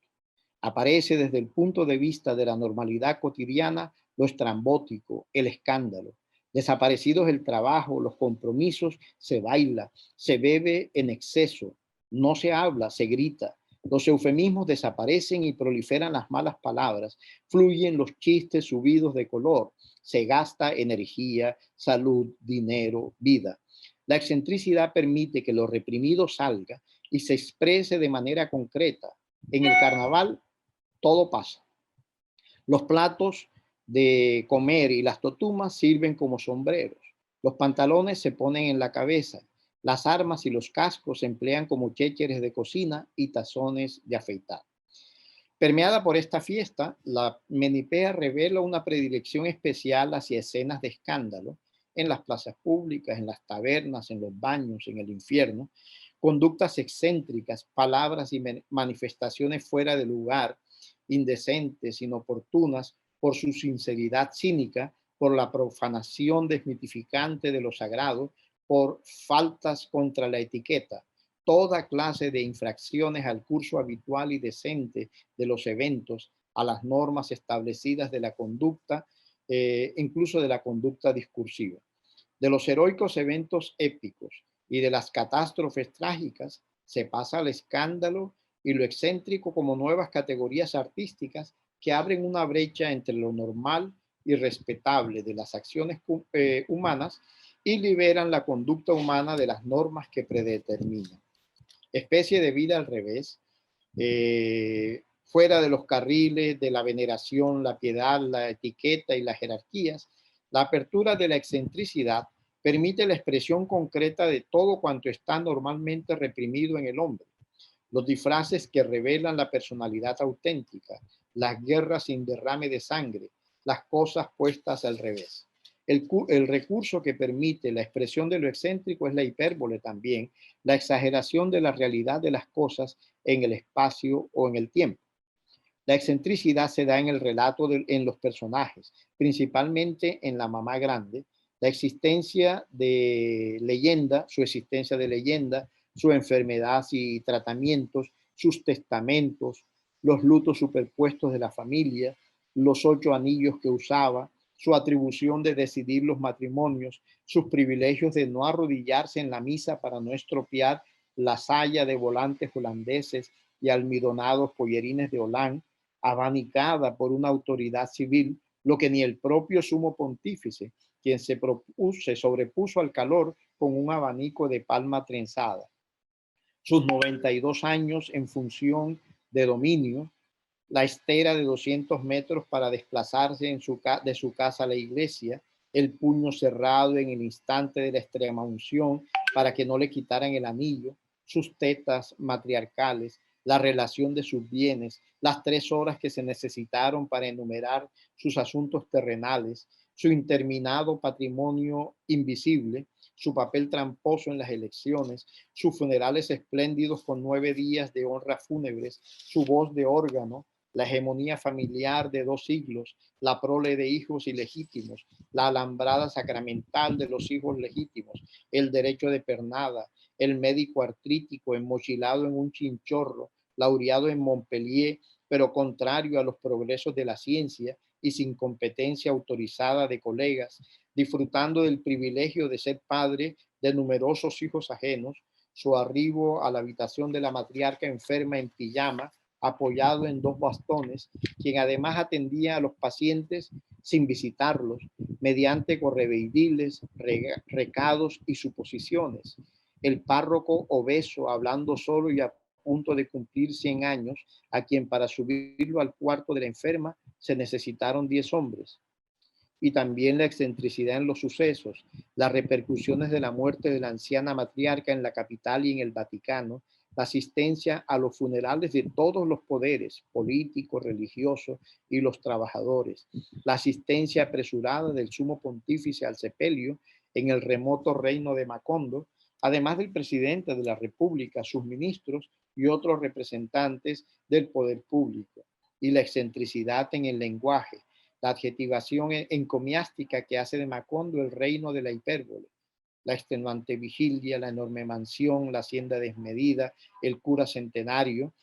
Aparece desde el punto de vista de la normalidad cotidiana lo estrambótico, el escándalo. Desaparecidos el trabajo, los compromisos, se baila, se bebe en exceso, no se habla, se grita. Los eufemismos desaparecen y proliferan las malas palabras, fluyen los chistes subidos de color, se gasta energía, salud, dinero, vida. La excentricidad permite que lo reprimido salga y se exprese de manera concreta. En el carnaval todo pasa. Los platos de comer y las totumas sirven como sombreros. Los pantalones se ponen en la cabeza. Las armas y los cascos se emplean como chécheres de cocina y tazones de afeitar. Permeada por esta fiesta, la menipea revela una predilección especial hacia escenas de escándalo en las plazas públicas, en las tabernas, en los baños, en el infierno, conductas excéntricas, palabras y manifestaciones fuera de lugar, indecentes, inoportunas, por su sinceridad cínica, por la profanación desmitificante de lo sagrado, por faltas contra la etiqueta, toda clase de infracciones al curso habitual y decente de los eventos, a las normas establecidas de la conducta, incluso de la conducta discursiva. De los heroicos eventos épicos y de las catástrofes trágicas se pasa al escándalo y lo excéntrico como nuevas categorías artísticas que abren una brecha entre lo normal y respetable de las acciones humanas y liberan la conducta humana de las normas que predeterminan. especie de vida al revés, fuera de los carriles de la veneración, la piedad, la etiqueta y las jerarquías. La apertura de la excentricidad permite la expresión concreta de todo cuanto está normalmente reprimido en el hombre. Los disfraces que revelan la personalidad auténtica, las guerras sin derrame de sangre, las cosas puestas al revés. El recurso que permite la expresión de lo excéntrico es la hipérbole también, la exageración de la realidad de las cosas en el espacio o en el tiempo. La excentricidad se da en el relato en los personajes, principalmente en la mamá grande, la existencia de leyenda, su existencia de leyenda, su enfermedad y tratamientos, sus testamentos, los lutos superpuestos de la familia, los 8 anillos que usaba, su atribución de decidir los matrimonios, sus privilegios de no arrodillarse en la misa para no estropear la saya de volantes holandeses y almidonados pollerines de Holán, abanicada por una autoridad civil, lo que ni el propio sumo pontífice, quien se sobrepuso al calor con un abanico de palma trenzada. Sus 92 años en función de dominio, la estera de 200 metros para desplazarse de su casa a la iglesia, el puño cerrado en el instante de la extrema unción para que no le quitaran el anillo, sus tetas matriarcales, la relación de sus bienes, las 3 horas que se necesitaron para enumerar sus asuntos terrenales, su interminado patrimonio invisible, su papel tramposo en las elecciones, sus funerales espléndidos con 9 días de honras fúnebres, su voz de órgano, la hegemonía familiar de 2 siglos, la prole de hijos ilegítimos, la alambrada sacramental de los hijos legítimos, el derecho de pernada, el médico artrítico enmochilado en un chinchorro, laureado en Montpellier, pero contrario a los progresos de la ciencia y sin competencia autorizada de colegas, disfrutando del privilegio de ser padre de numerosos hijos ajenos, su arribo a la habitación de la matriarca enferma en pijama, apoyado en 2 bastones, quien además atendía a los pacientes sin visitarlos, mediante correveidiles, recados y suposiciones. El párroco obeso, hablando solo y a punto de cumplir 100 años, a quien para subirlo al cuarto de la enferma se necesitaron 10 hombres. Y también la excentricidad en los sucesos, las repercusiones de la muerte de la anciana matriarca en la capital y en el Vaticano, la asistencia a los funerales de todos los poderes, políticos, religiosos y los trabajadores, la asistencia apresurada del sumo pontífice al sepelio en el remoto reino de Macondo, además del presidente de la República, sus ministros y otros representantes del poder público, y la excentricidad en el lenguaje, la adjetivación encomiástica que hace de Macondo el reino de la hipérbole, la extenuante vigilia, la enorme mansión, la hacienda desmedida, el cura centenario.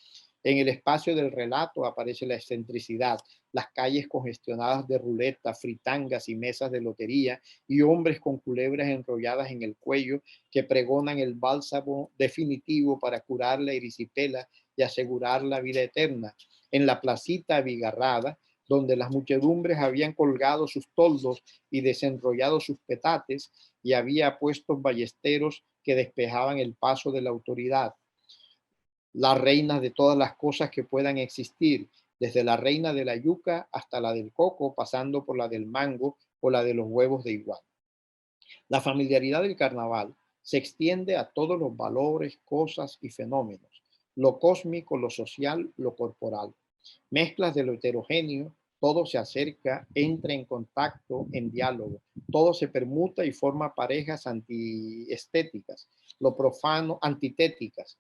En el espacio del relato aparece la excentricidad, las calles congestionadas de ruleta, fritangas y mesas de lotería, y hombres con culebras enrolladas en el cuello que pregonan el bálsamo definitivo para curar la erisipela y asegurar la vida eterna. En la placita abigarrada, donde las muchedumbres habían colgado sus toldos y desenrollado sus petates, y había puestos ballesteros que despejaban el paso de la autoridad. Las reinas de todas las cosas que puedan existir, desde la reina de la yuca hasta la del coco, pasando por la del mango o la de los huevos de igual. La familiaridad del carnaval se extiende a todos los valores, cosas y fenómenos, lo cósmico, lo social, lo corporal. Mezclas de lo heterogéneo, todo se acerca, entra en contacto, en diálogo, todo se permuta y forma parejas antiestéticas, lo profano, antitéticas,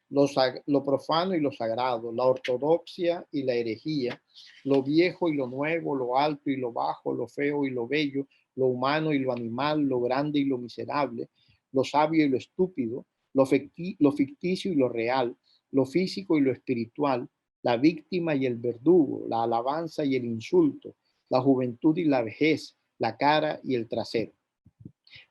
lo profano y lo sagrado, la ortodoxia y la herejía, lo viejo y lo nuevo, lo alto y lo bajo, lo feo y lo bello, lo humano y lo animal, lo grande y lo miserable, lo sabio y lo estúpido, lo ficticio y lo real, lo físico y lo espiritual, la víctima y el verdugo, la alabanza y el insulto, la juventud y la vejez, la cara y el trasero.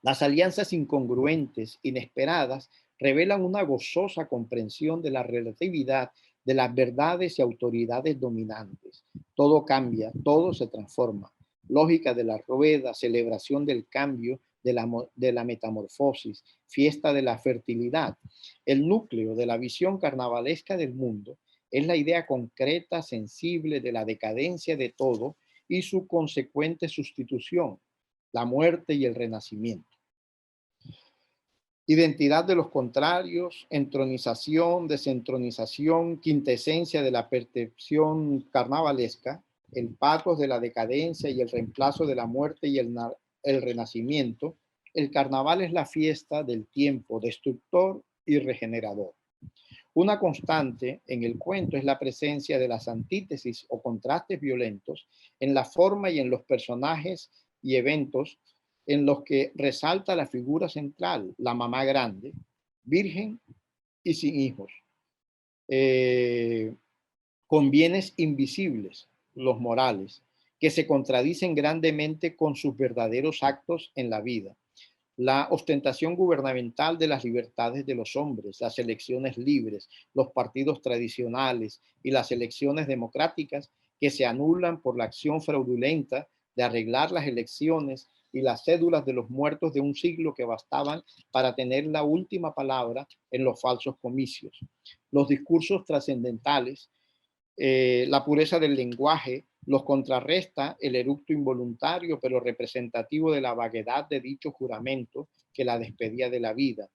Las alianzas incongruentes, inesperadas, revelan una gozosa comprensión de la relatividad de las verdades y autoridades dominantes. Todo cambia, todo se transforma. Lógica de la rueda, celebración del cambio, de la metamorfosis, fiesta de la fertilidad. El núcleo de la visión carnavalesca del mundo es la idea concreta, sensible de la decadencia de todo y su consecuente sustitución, la muerte y el renacimiento. Identidad de los contrarios, entronización, desentronización, quintesencia de la percepción carnavalesca, el pathos de la decadencia y el reemplazo de la muerte y el renacimiento. El carnaval es la fiesta del tiempo destructor y regenerador. Una constante en el cuento es la presencia de las antítesis o contrastes violentos en la forma y en los personajes y eventos en los que resalta la figura central, la mamá grande, virgen y sin hijos, con bienes invisibles, los morales, que se contradicen grandemente con sus verdaderos actos en la vida. La ostentación gubernamental de las libertades de los hombres, las elecciones libres, los partidos tradicionales y las elecciones democráticas que se anulan por la acción fraudulenta de arreglar las elecciones y las cédulas de los muertos de un siglo que bastaban para tener la última palabra en los falsos comicios. Los discursos trascendentales, la pureza del lenguaje, los contrarresta el eructo involuntario pero representativo de la vaguedad de dicho juramento que la despedía de la vida.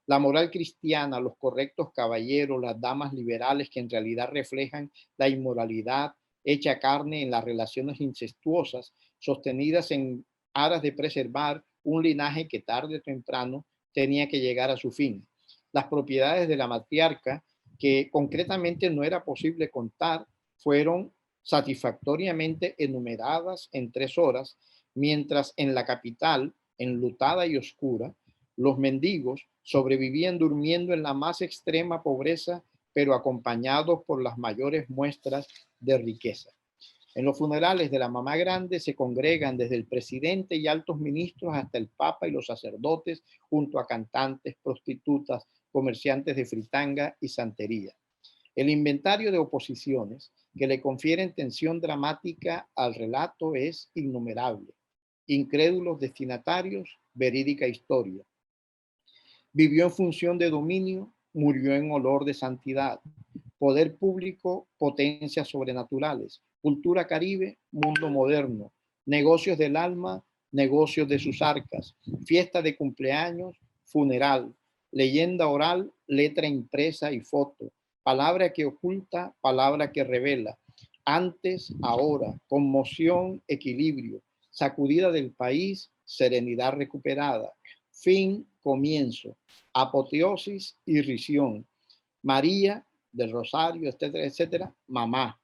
La moral cristiana, los correctos caballeros, las damas liberales que en realidad reflejan la inmoralidad hecha carne en las relaciones incestuosas, sostenidas en aras de preservar un linaje que tarde o temprano tenía que llegar a su fin. Las propiedades de la matriarca, que concretamente no era posible contar, fueron satisfactoriamente enumeradas en 3 horas, mientras en la capital, enlutada y oscura, los mendigos sobrevivían durmiendo en la más extrema pobreza, pero acompañados por las mayores muestras de riqueza. En los funerales de la mamá grande se congregan desde el presidente y altos ministros hasta el papa y los sacerdotes, junto a cantantes, prostitutas, comerciantes de fritanga y santería. El inventario de oposiciones que le confieren tensión dramática al relato es innumerable. Incrédulos destinatarios, verídica historia. Vivió en función de dominio, murió en olor de santidad. Poder público, potencias sobrenaturales. Cultura caribe, mundo moderno. Negocios del alma, negocios de sus arcas. Fiesta de cumpleaños, funeral. Leyenda oral, letra impresa y foto. Palabra que oculta, palabra que revela. Antes, ahora, conmoción, equilibrio. Sacudida del país, serenidad recuperada. Fin, comienzo. Apoteosis, irrisión. María del Rosario, etcétera, etcétera. Mamá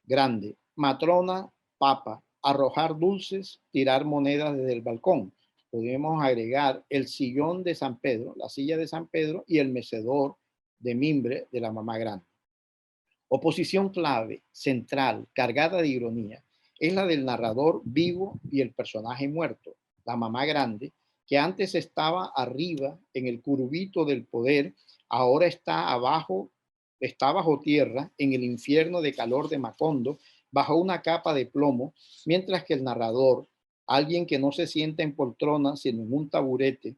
grande. Matrona, papa. Arrojar dulces, tirar monedas desde el balcón. Podemos agregar el sillón de San Pedro, la silla de San Pedro y el mecedor de mimbre de la mamá grande. Oposición clave, central, cargada de ironía, es la del narrador vivo y el personaje muerto, la mamá grande, que antes estaba arriba en el curubito del poder, ahora está abajo, está bajo tierra en el infierno de calor de Macondo, bajo una capa de plomo, mientras que el narrador, alguien que no se sienta en poltrona, sino en un taburete,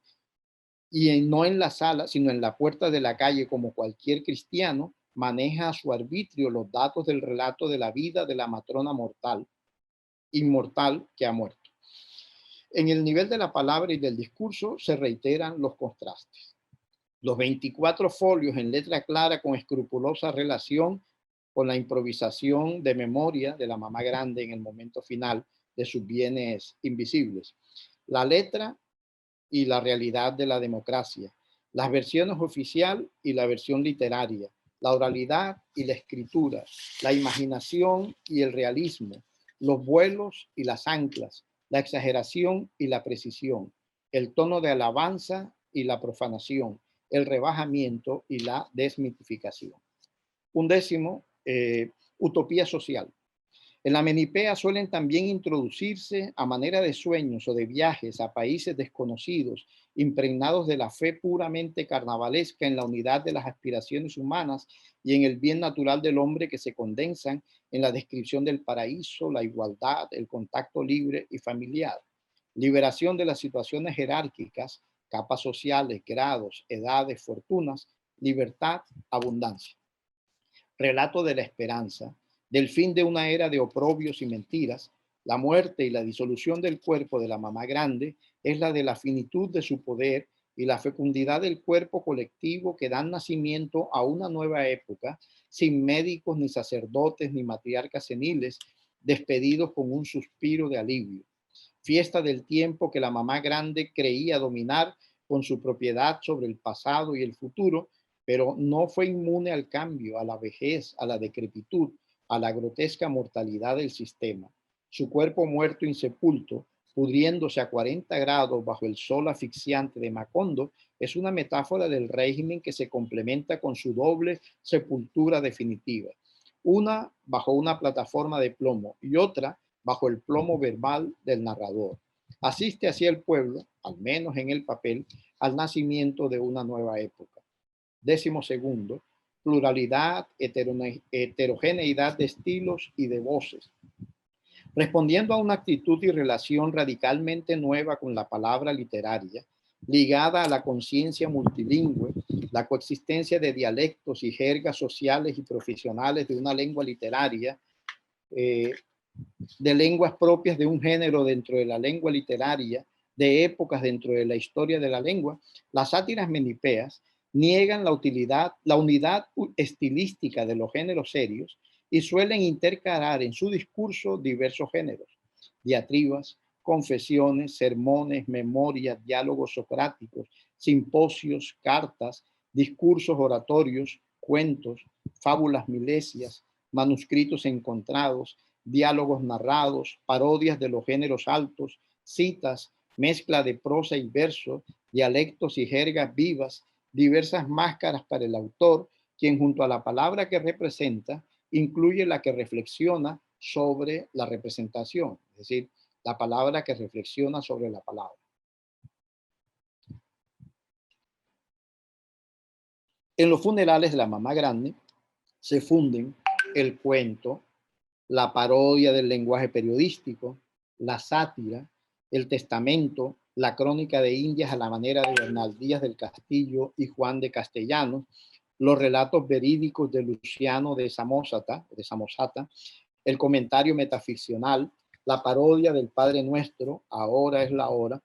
y no en la sala, sino en la puerta de la calle como cualquier cristiano, maneja a su arbitrio los datos del relato de la vida de la matrona mortal, inmortal que ha muerto. En el nivel de la palabra y del discurso se reiteran los contrastes. Los 24 folios en letra clara con escrupulosa relación con la improvisación de memoria de la mamá grande en el momento final de sus bienes invisibles. La letra y la realidad de la democracia, las versiones oficial y la versión literaria, la oralidad y la escritura, la imaginación y el realismo, los vuelos y las anclas, la exageración y la precisión, el tono de alabanza y la profanación, el rebajamiento y la desmitificación. 11, utopía social. En la menipea suelen también introducirse a manera de sueños o de viajes a países desconocidos, impregnados de la fe puramente carnavalesca en la unidad de las aspiraciones humanas y en el bien natural del hombre, que se condensan en la descripción del paraíso, la igualdad, el contacto libre y familiar. liberación de las situaciones jerárquicas, capas sociales, grados, edades, fortunas, libertad, abundancia. Relato de la esperanza, del fin de una era de oprobios y mentiras. La muerte y la disolución del cuerpo de la mamá grande es la de la finitud de su poder y la fecundidad del cuerpo colectivo que dan nacimiento a una nueva época, sin médicos, ni sacerdotes, ni matriarcas seniles, despedidos con un suspiro de alivio. Fiesta del tiempo que la mamá grande creía dominar con su propiedad sobre el pasado y el futuro, pero no fue inmune al cambio, a la vejez, a la decrepitud, a la grotesca mortalidad del sistema. Su cuerpo muerto insepulto, pudriéndose a 40 grados bajo el sol asfixiante de Macondo, es una metáfora del régimen que se complementa con su doble sepultura definitiva. Una bajo una plataforma de plomo y otra bajo el plomo verbal del narrador. Asiste así el pueblo, al menos en el papel, al nacimiento de una nueva época. 12º, pluralidad, heterogeneidad de estilos y de voces. Respondiendo a una actitud y relación radicalmente nueva con la palabra literaria, ligada a la conciencia multilingüe, la coexistencia de dialectos y jergas sociales y profesionales de una lengua literaria, de lenguas propias de un género dentro de la lengua literaria, de épocas dentro de la historia de la lengua, las sátiras menipeas niegan la unidad estilística de los géneros serios y suelen intercalar en su discurso diversos géneros, diatribas, confesiones, sermones, memorias, diálogos socráticos, simposios, cartas, discursos oratorios, cuentos, fábulas milesias, manuscritos encontrados, diálogos narrados, parodias de los géneros altos, citas, mezcla de prosa y verso, dialectos y jergas vivas, diversas máscaras para el autor, quien junto a la palabra que representa, incluye la que reflexiona sobre la representación, es decir, la palabra que reflexiona sobre la palabra. En los funerales de la mamá grande se funden el cuento, la parodia del lenguaje periodístico, la sátira, el testamento, la crónica de Indias a la manera de Bernal Díaz del Castillo y Juan de Castellanos, los relatos verídicos de Luciano de Samosata, el comentario metaficcional, la parodia del Padre Nuestro, ahora es la hora,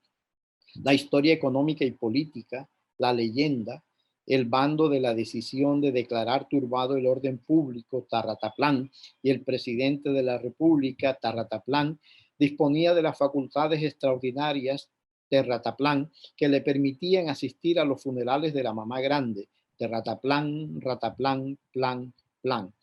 la historia económica y política, la leyenda, el bando de la decisión de declarar turbado el orden público, Tarrataplán, y el presidente de la República, Tarrataplán, disponía de las facultades extraordinarias, Terrataplán, que le permitían asistir a los funerales de la mamá grande, Terrataplán, Rataplán, plan, plan.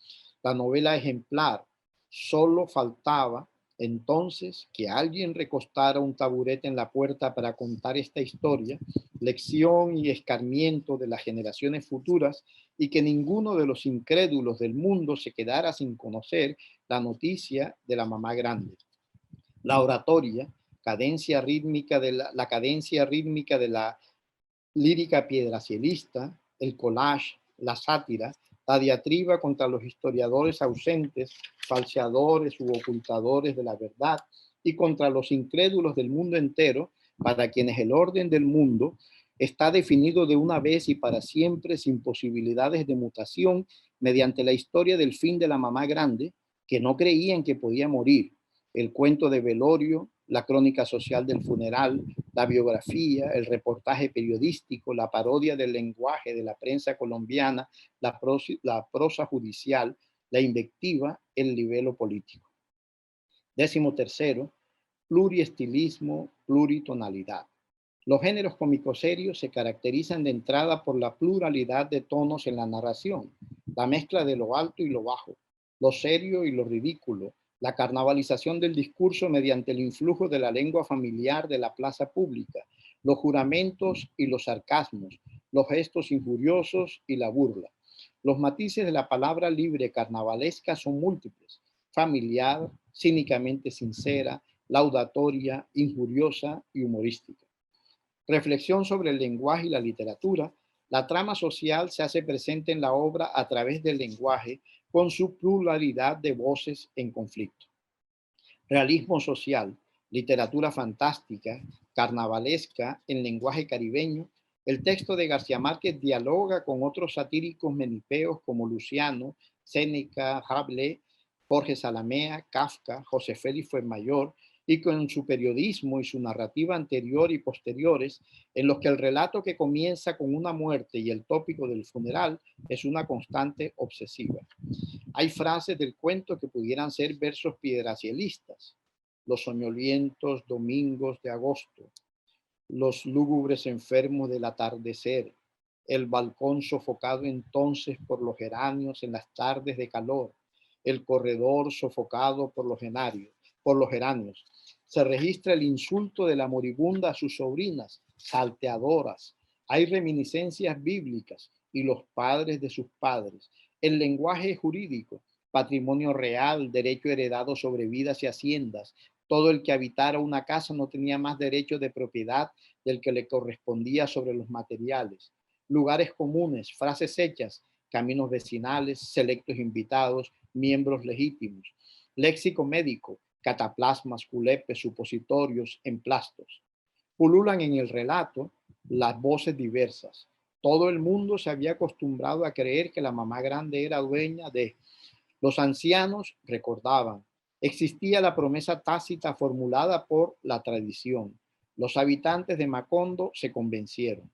La novela ejemplar. Solo faltaba entonces que alguien recostara un taburete en la puerta para contar esta historia, lección y escarmiento de las generaciones futuras, y que ninguno de los incrédulos del mundo se quedara sin conocer la noticia de la mamá grande. La oratoria, cadencia rítmica la cadencia rítmica de la lírica piedracielista, el collage, la sátira, la diatriba contra los historiadores ausentes, falseadores u ocultadores de la verdad, y contra los incrédulos del mundo entero, para quienes el orden del mundo está definido de una vez y para siempre, sin posibilidades de mutación, mediante la historia del fin de la mamá grande, que no creían que podía morir, el cuento de velorio, la crónica social del funeral, la biografía, el reportaje periodístico, la parodia del lenguaje de la prensa colombiana, la prosa judicial, la invectiva, el libelo político. 13º, pluriestilismo, pluritonalidad. Los géneros cómicos serios se caracterizan de entrada por la pluralidad de tonos en la narración, la mezcla de lo alto y lo bajo, lo serio y lo ridículo, la carnavalización del discurso mediante el influjo de la lengua familiar de la plaza pública, los juramentos y los sarcasmos, los gestos injuriosos y la burla. Los matices de la palabra libre carnavalesca son múltiples: familiar, cínicamente sincera, laudatoria, injuriosa y humorística. Reflexión sobre el lenguaje y la literatura. La trama social se hace presente en la obra a través del lenguaje, con su pluralidad de voces en conflicto. Realismo social. literatura fantástica, carnavalesca, en lenguaje caribeño, el texto de García Márquez dialoga con otros satíricos menipeos como Luciano, Séneca, Rabelais, Jorge Salamea, Kafka, José Félix Fuenmayor, y con su periodismo y su narrativa anterior y posteriores, en los que el relato que comienza con una muerte y el tópico del funeral es una constante obsesiva. Hay frases del cuento que pudieran ser versos piedracielistas: los soñolientos domingos de agosto, los lúgubres enfermos del atardecer, el balcón sofocado entonces por los geranios en las tardes de calor, el corredor sofocado por los geranios. Se registra el insulto de la moribunda a sus sobrinas, salteadoras. Hay reminiscencias bíblicas y los padres de sus padres. El lenguaje jurídico, patrimonio real, derecho heredado sobre vidas y haciendas. Todo el que habitara una casa no tenía más derecho de propiedad del que le correspondía sobre los materiales. Lugares comunes, frases hechas, caminos vecinales, selectos invitados, miembros legítimos. Léxico médico, cataplasmas, culepes, supositorios, emplastos. Pululan en el relato las voces diversas. Todo el mundo se había acostumbrado a creer que la mamá grande era dueña de. Los ancianos recordaban. Existía la promesa tácita formulada por la tradición. Los habitantes de Macondo se convencieron.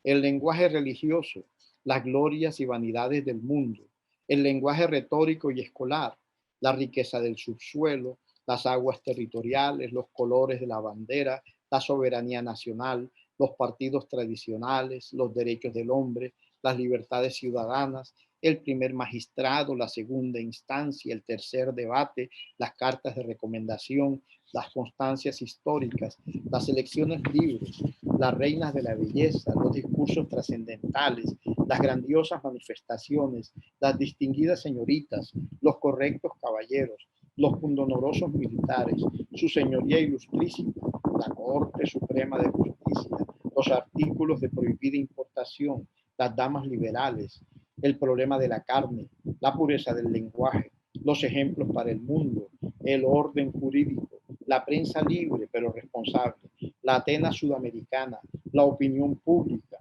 El lenguaje religioso, las glorias y vanidades del mundo, el lenguaje retórico y escolar, la riqueza del subsuelo, las aguas territoriales, los colores de la bandera, la soberanía nacional, los partidos tradicionales, los derechos del hombre, las libertades ciudadanas, el primer magistrado, la segunda instancia, el tercer debate, las cartas de recomendación, las constancias históricas, las elecciones libres, las reinas de la belleza, los discursos trascendentales, las grandiosas manifestaciones, las distinguidas señoritas, los correctos caballeros, los pundonorosos militares, su señoría ilustrísima, la Corte Suprema de Justicia, los artículos de prohibida importación, las damas liberales, el problema de la carne, la pureza del lenguaje, los ejemplos para el mundo, el orden jurídico, la prensa libre pero responsable, la Atenas sudamericana, la opinión pública,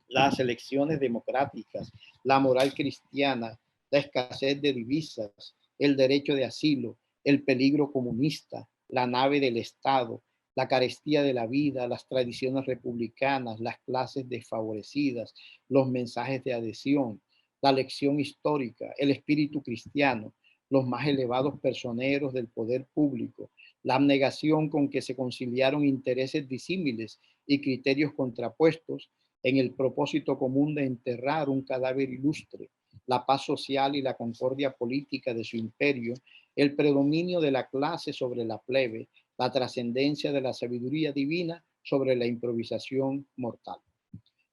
las elecciones democráticas, la moral cristiana, la escasez de divisas, el derecho de asilo, el peligro comunista, la nave del Estado, la carestía de la vida, las tradiciones republicanas, las clases desfavorecidas, los mensajes de adhesión, la lección histórica, el espíritu cristiano, los más elevados personeros del poder público, la abnegación con que se conciliaron intereses disímiles y criterios contrapuestos en el propósito común de enterrar un cadáver ilustre, la paz social y la concordia política de su imperio, el predominio de la clase sobre la plebe, la trascendencia de la sabiduría divina sobre la improvisación mortal.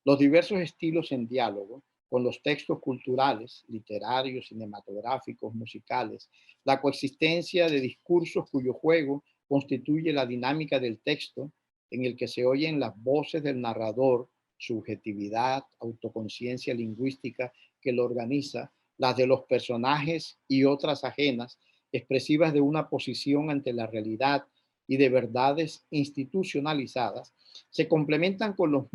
Los diversos estilos en diálogo con los textos culturales, literarios, cinematográficos, musicales, la coexistencia de discursos cuyo juego constituye la dinámica del texto en el que se oyen las voces del narrador, subjetividad, autoconciencia lingüística que lo organiza, las de los personajes y otras ajenas, expresivas de una posición ante la realidad y de verdades institucionalizadas, se complementan con los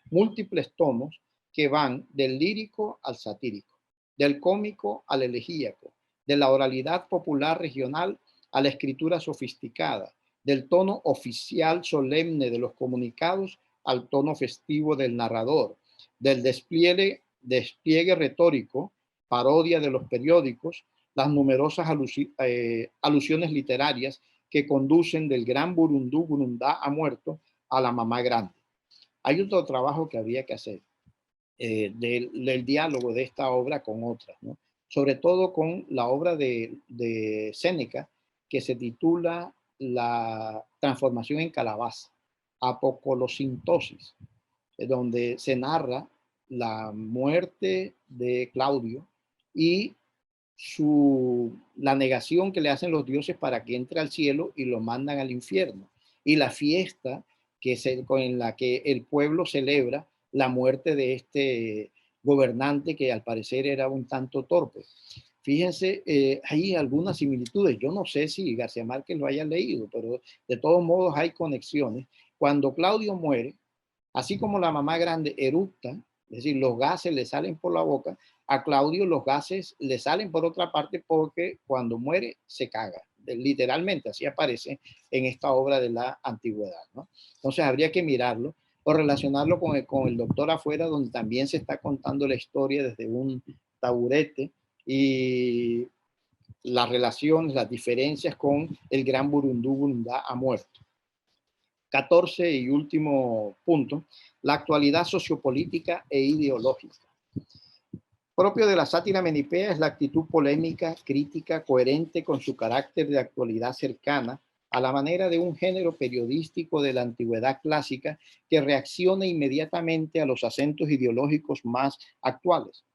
múltiples tonos que van del lírico al satírico, del cómico al elegíaco, de la oralidad popular regional a la escritura sofisticada, del tono oficial solemne de los comunicados al tono festivo del narrador, del despliegue retórico, parodia de los periódicos, las numerosas alusiones literarias que conducen del gran Burundú, Burundá ha muerto, a la mamá grande. Hay otro trabajo que había que hacer del diálogo de esta obra con otras, ¿no? Sobre todo con la obra de Séneca, que se titula La transformación en calabaza, Apocolosintosis, donde se narra la muerte de Claudio y la negación que le hacen los dioses para que entre al cielo y lo mandan al infierno, y la fiesta en la que el pueblo celebra la muerte de este gobernante que al parecer era un tanto torpe. Fíjense, hay algunas similitudes. Yo no sé si García Márquez lo haya leído, pero de todos modos hay conexiones. Cuando Claudio muere, así como la mamá grande eructa, es decir, los gases le salen por la boca, a Claudio los gases le salen por otra parte porque cuando muere se caga. Literalmente, así aparece en esta obra de la antigüedad, ¿no? Entonces habría que mirarlo o relacionarlo con el Doctor Afuera, donde también se está contando la historia desde un taburete y las relaciones, las diferencias con el gran Burundú Burundá ha muerto. 14 y último punto, la actualidad sociopolítica e ideológica. Propio de la sátira menipea es la actitud polémica, crítica, coherente con su carácter de actualidad cercana, a la manera de un género periodístico de la antigüedad clásica que reacciona inmediatamente a los acentos ideológicos más actuales.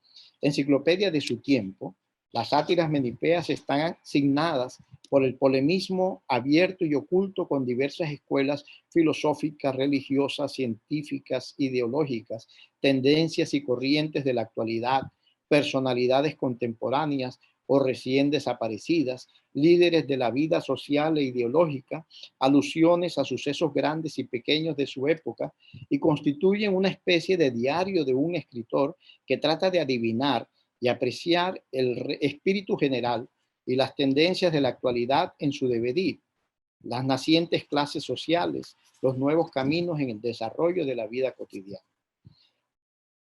Enciclopedia de su tiempo, las sátiras menipeas están asignadas por el polemismo abierto y oculto con diversas escuelas filosóficas, religiosas, científicas, ideológicas, tendencias y corrientes de la actualidad, personalidades contemporáneas o recién desaparecidas, líderes de la vida social e ideológica, alusiones a sucesos grandes y pequeños de su época, y constituyen una especie de diario de un escritor que trata de adivinar y apreciar el espíritu general y las tendencias de la actualidad en su devenir, las nacientes clases sociales, los nuevos caminos en el desarrollo de la vida cotidiana.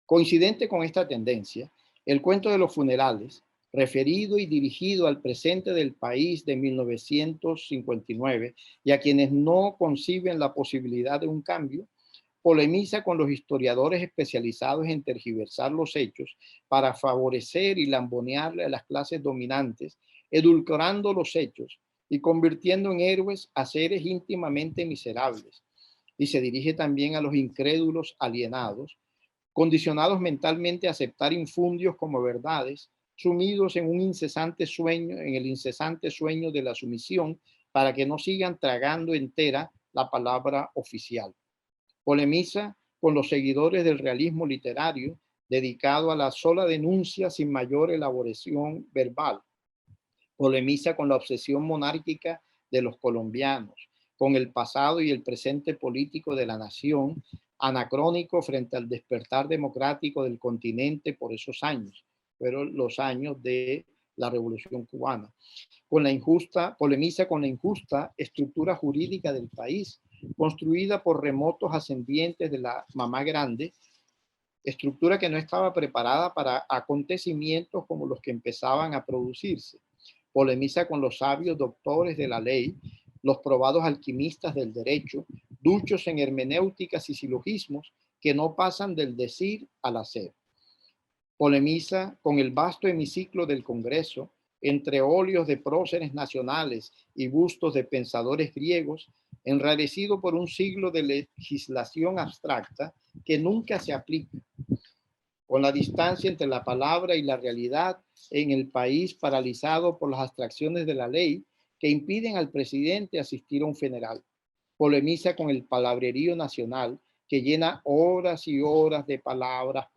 Coincidente con esta tendencia, el cuento de los funerales, referido y dirigido al presente del país de 1959 y a quienes no conciben la posibilidad de un cambio, polemiza con los historiadores especializados en tergiversar los hechos para favorecer y lambonearle a las clases dominantes, edulcorando los hechos y convirtiendo en héroes a seres íntimamente miserables. Y se dirige también a los incrédulos alienados, condicionados mentalmente a aceptar infundios como verdades, sumidos en un incesante sueño, en el incesante sueño de la sumisión, para que no sigan tragando entera la palabra oficial. Polemiza con los seguidores del realismo literario, dedicado a la sola denuncia sin mayor elaboración verbal. Polemiza con la obsesión monárquica de los colombianos, con el pasado y el presente político de la nación, anacrónico frente al despertar democrático del continente por esos años, pero los años de la Revolución Cubana. Polemiza con la injusta estructura jurídica del país, construida por remotos ascendientes de la mamá grande, estructura que no estaba preparada para acontecimientos como los que empezaban a producirse. Polemiza con los sabios doctores de la ley, los probados alquimistas del derecho, duchos en hermenéuticas y silogismos que no pasan del decir al hacer. Polemiza con el vasto hemiciclo del Congreso, entre óleos de próceres nacionales y bustos de pensadores griegos, enrarecido por un siglo de legislación abstracta que nunca se aplica. Con la distancia entre la palabra y la realidad en el país paralizado por las abstracciones de la ley que impiden al presidente asistir a un funeral. Polemiza con el palabrerío nacional que llena horas y horas de palabras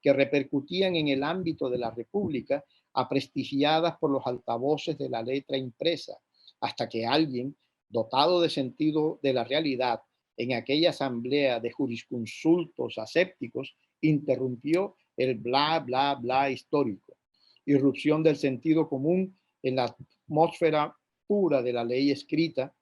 que repercutían en el ámbito de la República, aprestigiadas por los altavoces de la letra impresa, hasta que alguien, dotado de sentido de la realidad, en aquella asamblea de jurisconsultos asépticos, interrumpió el bla, bla, bla histórico. Irrupción del sentido común en la atmósfera pura de la ley escrita,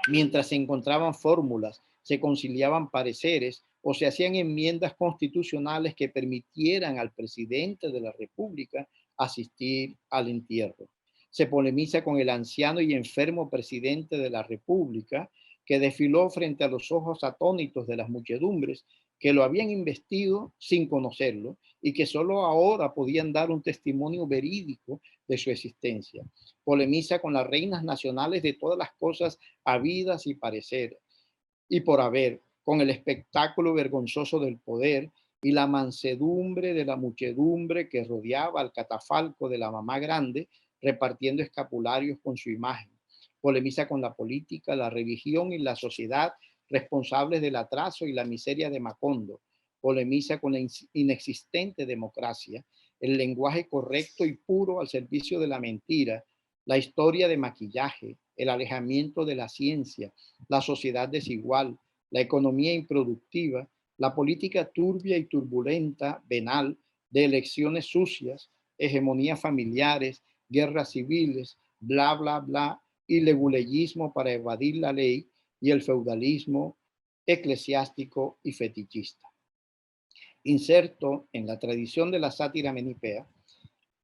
mientras se encontraban fórmulas, se conciliaban pareceres o se hacían enmiendas constitucionales que permitieran al presidente de la República asistir al entierro. Se polemiza con el anciano y enfermo presidente de la República que desfiló frente a los ojos atónitos de las muchedumbres que lo habían investido sin conocerlo y que solo ahora podían dar un testimonio verídico de su existencia. Polemiza con las reinas nacionales de todas las cosas habidas y parecer y por haber, con el espectáculo vergonzoso del poder y la mansedumbre de la muchedumbre que rodeaba al catafalco de la mamá grande, repartiendo escapularios con su imagen. Polemiza con la política, la religión y la sociedad responsables del atraso y la miseria de Macondo. Polemiza con la inexistente democracia el lenguaje correcto y puro al servicio de la mentira, la historia de maquillaje, el alejamiento de la ciencia, la sociedad desigual, la economía improductiva, la política turbia y turbulenta, venal, de elecciones sucias, hegemonías familiares, guerras civiles, bla, bla, bla, y leguleyismo para evadir la ley y el feudalismo eclesiástico y fetichista. Inserto en la tradición de la sátira menipea,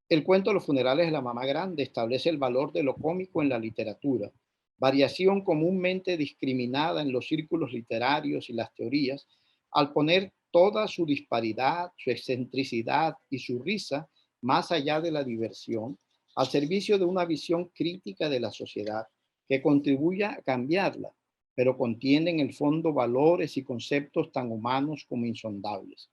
el cuento Los funerales de la mamá grande establece el valor de lo cómico en la literatura, variación comúnmente discriminada en los círculos literarios y las teorías, al poner toda su disparidad, su excentricidad y su risa más allá de la diversión, al servicio de una visión crítica de la sociedad que contribuya a cambiarla, pero contiene en el fondo valores y conceptos tan humanos como insondables.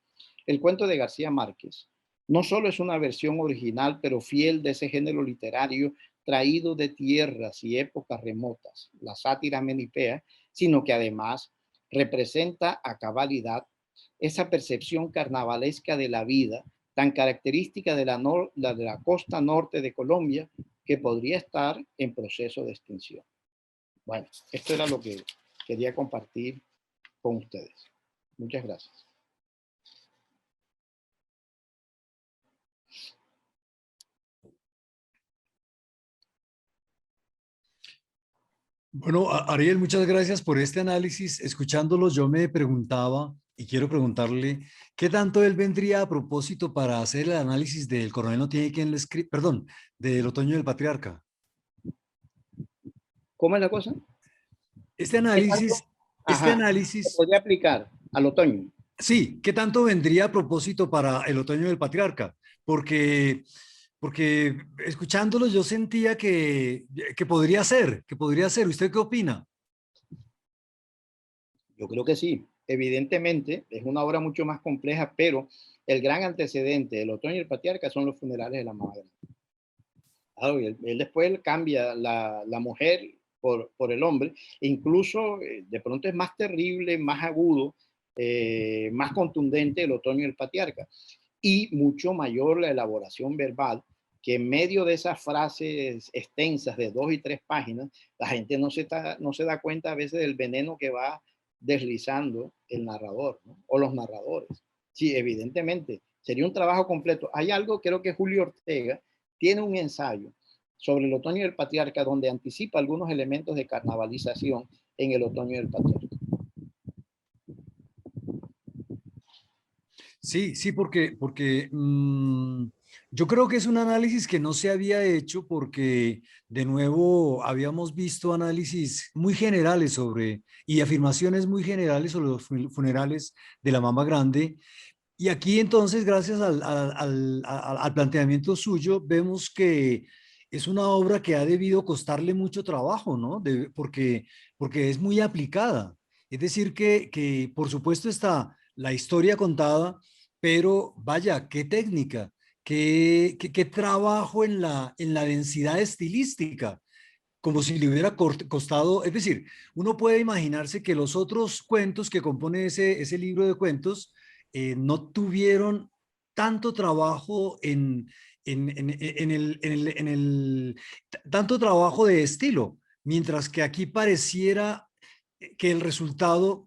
El cuento de García Márquez no solo es una versión original, pero fiel de ese género literario traído de tierras y épocas remotas, la sátira menipea, sino que además representa a cabalidad esa percepción carnavalesca de la vida, tan característica de la costa norte de Colombia, que podría estar en proceso de extinción. Bueno, esto era lo que quería compartir con ustedes. Muchas gracias. Bueno, Ariel, muchas gracias por este análisis. Escuchándolos, yo me preguntaba y quiero preguntarle, ¿qué tanto él vendría a propósito para hacer el análisis del coronel no tiene quien le escribe, perdón, del otoño del patriarca? ¿Cómo es la cosa? Este análisis, Se podría aplicar al otoño. sí, ¿qué tanto vendría a propósito para el otoño del patriarca? Porque escuchándolos yo sentía que podría ser, que podría ser. ¿Usted qué opina? Yo creo que sí. Evidentemente, es una obra mucho más compleja, pero el gran antecedente del otoño del patriarca son los funerales de la mamá grande. Claro, él después cambia la mujer por el hombre, e incluso de pronto es más terrible, más agudo, más contundente el otoño del patriarca, y mucho mayor la elaboración verbal, que en medio de esas frases extensas de 2 y 3 páginas, la gente no se da cuenta a veces del veneno que va deslizando el narrador, ¿no? O los narradores. Sí, evidentemente, sería un trabajo completo. Hay algo, creo que Julio Ortega tiene un ensayo sobre el otoño del patriarca donde anticipa algunos elementos de carnavalización en el otoño del patriarca. Sí, sí, porque yo creo que es un análisis que no se había hecho porque, de nuevo, habíamos visto análisis muy generales sobre y afirmaciones muy generales sobre los funerales de la mama grande. Y aquí entonces, gracias al planteamiento suyo, vemos que es una obra que ha debido costarle mucho trabajo, ¿no? Porque es muy aplicada. Es decir, que por supuesto está la historia contada, pero vaya, qué técnica, qué trabajo en la densidad estilística, como si le hubiera costado, es decir, uno puede imaginarse que los otros cuentos que componen ese libro de cuentos no tuvieron tanto trabajo tanto trabajo de estilo, mientras que aquí pareciera que el resultado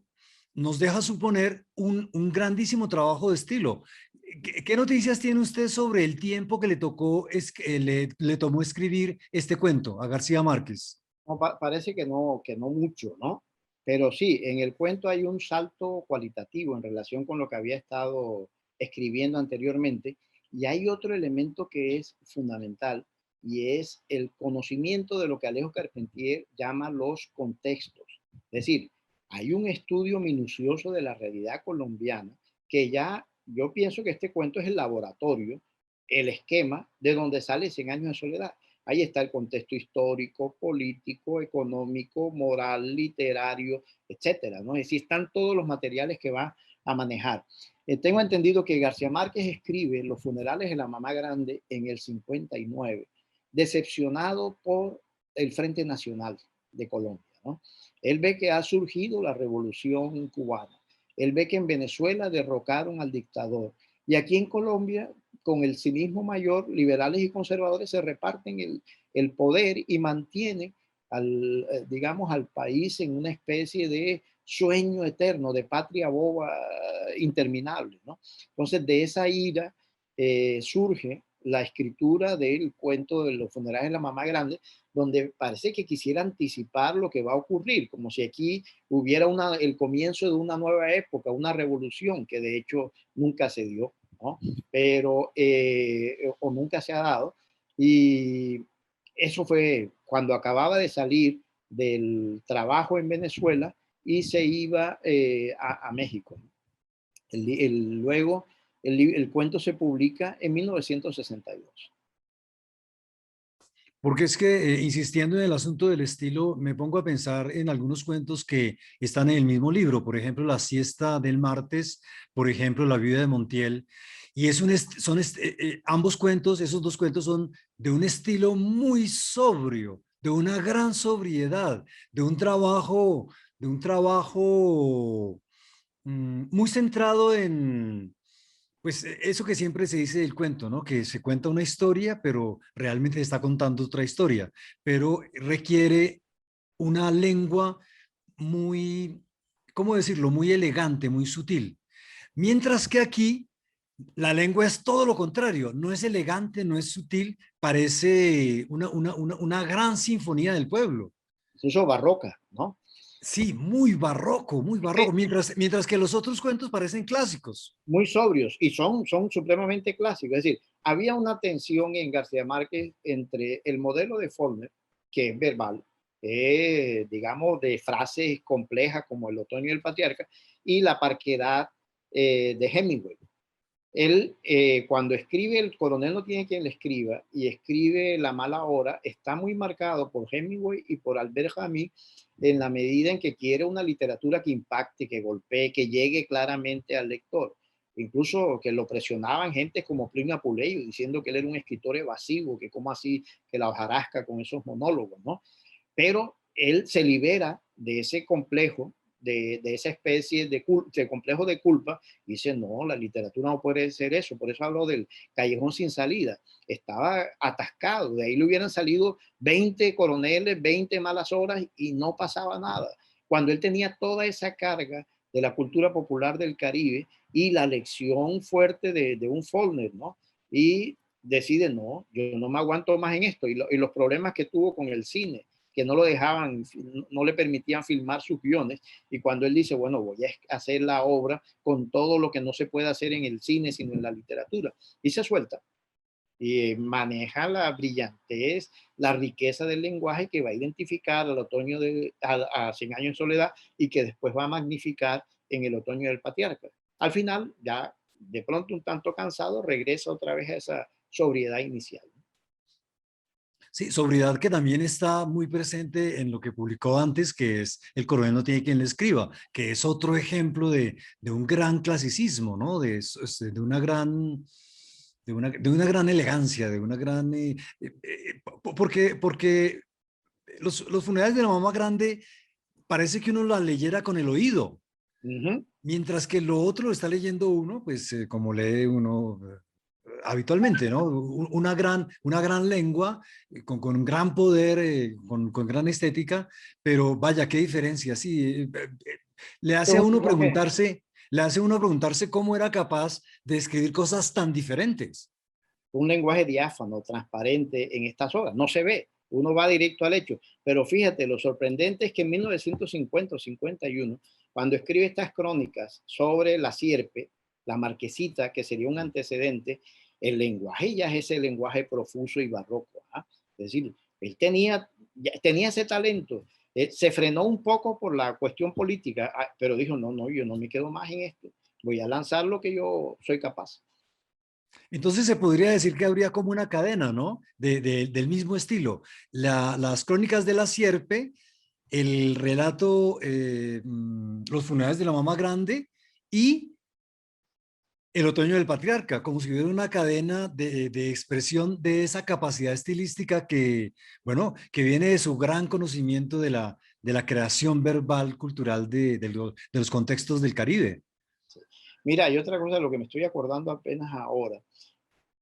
nos deja suponer un grandísimo trabajo de estilo. ¿Qué noticias tiene usted sobre el tiempo que le tomó escribir este cuento a García Márquez? No, parece que no mucho, ¿no? Pero sí, en el cuento hay un salto cualitativo en relación con lo que había estado escribiendo anteriormente, y hay otro elemento que es fundamental, y es el conocimiento de lo que Alejo Carpentier llama los contextos. Es decir, hay un estudio minucioso de la realidad colombiana que ya, yo pienso que este cuento es el laboratorio, el esquema de donde sale 100 años de soledad. Ahí está el contexto histórico, político, económico, moral, literario, etcétera, ¿no? Es decir, están todos los materiales que va a manejar. Tengo entendido que García Márquez escribe Los funerales de la mamá grande en el 59, decepcionado por el Frente Nacional de Colombia, ¿no? Él ve que ha surgido la revolución cubana. Él ve que en Venezuela derrocaron al dictador. Y aquí en Colombia, con el cinismo mayor, liberales y conservadores se reparten el poder y mantienen digamos, al país en una especie de sueño eterno, de patria boba interminable, ¿no? Entonces, de esa ira surge la escritura del cuento de los funerales de la mamá grande, donde parece que quisiera anticipar lo que va a ocurrir, como si aquí hubiera el comienzo de una nueva época, una revolución, que de hecho nunca se dio, ¿no? Pero, o nunca se ha dado. Y eso fue cuando acababa de salir del trabajo en Venezuela y se iba a México. Luego, el cuento se publica en 1962. Porque es que, insistiendo en el asunto del estilo, me pongo a pensar en algunos cuentos que están en el mismo libro. Por ejemplo, La siesta del martes, por ejemplo, La viuda de Montiel. Y ambos cuentos, esos dos cuentos son de un estilo muy sobrio, de una gran sobriedad, de un trabajo muy centrado en, pues eso que siempre se dice del cuento, ¿no? Que se cuenta una historia, pero realmente se está contando otra historia, pero requiere una lengua muy, ¿cómo decirlo? Muy elegante, muy sutil. Mientras que aquí la lengua es todo lo contrario, no es elegante, no es sutil, parece una gran sinfonía del pueblo. Eso barroca, ¿no? Sí, muy barroco, mientras que los otros cuentos parecen clásicos. Muy sobrios y son supremamente clásicos. Es decir, había una tensión en García Márquez entre el modelo de Faulkner, que es verbal, digamos, de frases complejas como El otoño y el patriarca, y la parquedad de Hemingway. Él, cuando escribe El coronel no tiene quien le escriba y escribe La mala hora, está muy marcado por Hemingway y por Albert Camus en la medida en que quiere una literatura que impacte, que golpee, que llegue claramente al lector. Incluso que lo presionaban gente como Plinio Apuleyo, diciendo que él era un escritor evasivo, que como así, que la hojarasca con esos monólogos, ¿no? Pero él se libera de ese complejo, de esa especie de complejo de culpa, y dice, no, la literatura no puede ser eso. Por eso hablo del callejón sin salida. Estaba atascado, de ahí le hubieran salido 20 coroneles, 20 malas horas y no pasaba nada. Cuando él tenía toda esa carga de la cultura popular del Caribe y la lección fuerte de un Faulkner, ¿no? Y decide, no, yo no me aguanto más en esto. Y los problemas que tuvo con el cine, que no lo dejaban, no le permitían filmar sus guiones, y cuando él dice, bueno, voy a hacer la obra con todo lo que no se puede hacer en el cine, sino en la literatura, y se suelta, y maneja la brillantez, la riqueza del lenguaje que va a identificar al otoño a 100 años en soledad, y que después va a magnificar en El otoño del patriarca. Al final, ya de pronto un tanto cansado, regresa otra vez a esa sobriedad inicial. Sí, sobriedad que también está muy presente en lo que publicó antes, que es El coronel no tiene quien le escriba, que es otro ejemplo de un gran clasicismo, ¿no? De una gran elegancia, de una gran... porque los funerales de la mamá grande parece que uno la leyera con el oído, mientras que lo otro lo está leyendo uno, pues como lee uno... habitualmente, ¿no? Una gran lengua, con un gran poder, con gran estética, pero vaya, qué diferencia, sí. Le hace a uno preguntarse cómo era capaz de escribir cosas tan diferentes. Un lenguaje diáfano, transparente en estas obras, no se ve, uno va directo al hecho, pero fíjate, lo sorprendente es que en 1950 o 51, cuando escribe estas crónicas sobre la sierpe, la marquesita, que sería un antecedente, el lenguaje ya es ese lenguaje profuso y barroco. ¿Ah? Es decir, él tenía ese talento. Se frenó un poco por la cuestión política, pero dijo, no, yo no me quedo más en esto. Voy a lanzar lo que yo soy capaz. Entonces se podría decir que habría como una cadena, ¿no? Del mismo estilo. Las crónicas de la sierpe, el relato, los funerales de la mamá grande y El otoño del patriarca, como si hubiera una cadena de expresión de esa capacidad estilística que, bueno, que viene de su gran conocimiento de la creación verbal cultural de los contextos del Caribe. Sí. Mira, hay otra cosa de lo que me estoy acordando apenas ahora.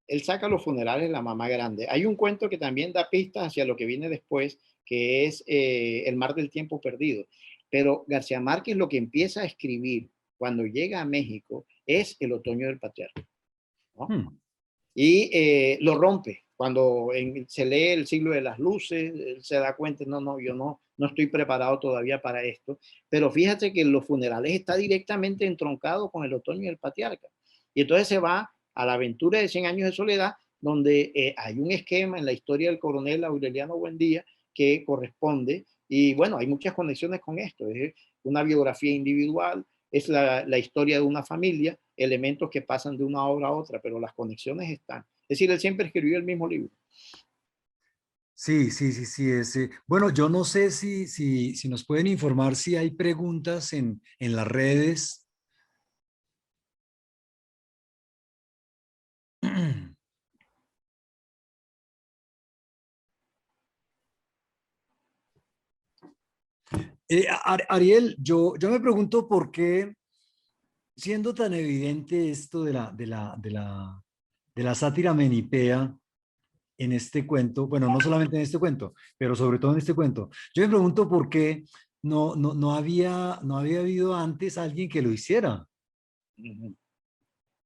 él saca los funerales de la mamá grande. Hay un cuento que también da pistas hacia lo que viene después, que es El mar del tiempo perdido. Pero García Márquez lo que empieza a escribir cuando llega a México es El otoño del patriarca, ¿no? Y lo rompe. Cuando se lee El siglo de las luces, él se da cuenta, yo no estoy preparado todavía para esto. Pero fíjate que en los funerales está directamente entroncado con El otoño del patriarca. Y entonces se va a la aventura de 100 años de soledad, donde hay un esquema en la historia del coronel Aureliano Buendía que corresponde, y bueno, hay muchas conexiones con esto. Es una biografía individual, es la historia de una familia, elementos que pasan de una obra a otra, pero las conexiones están. Es decir, él siempre escribió el mismo libro. Sí, sí, sí, sí. Bueno, yo no sé si nos pueden informar si hay preguntas en las redes. Ariel, yo me pregunto por qué, siendo tan evidente esto de la sátira menipea en este cuento, bueno, no solamente en este cuento, pero sobre todo en este cuento, yo me pregunto por qué no había habido antes alguien que lo hiciera.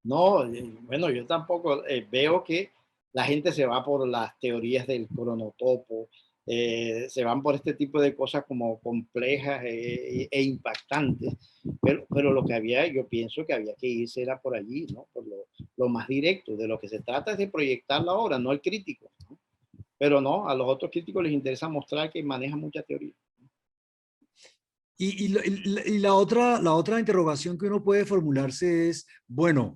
No, bueno, yo tampoco veo que la gente se va por las teorías del cronotopo, se van por este tipo de cosas como complejas e impactantes, pero lo que había, yo pienso que había que irse era por allí, ¿no? Por lo más directo. De lo que se trata es de proyectar la obra, no el crítico, ¿no? Pero no, a los otros críticos les interesa mostrar que manejan mucha teoría. Y la otra interrogación que uno puede formularse es, bueno,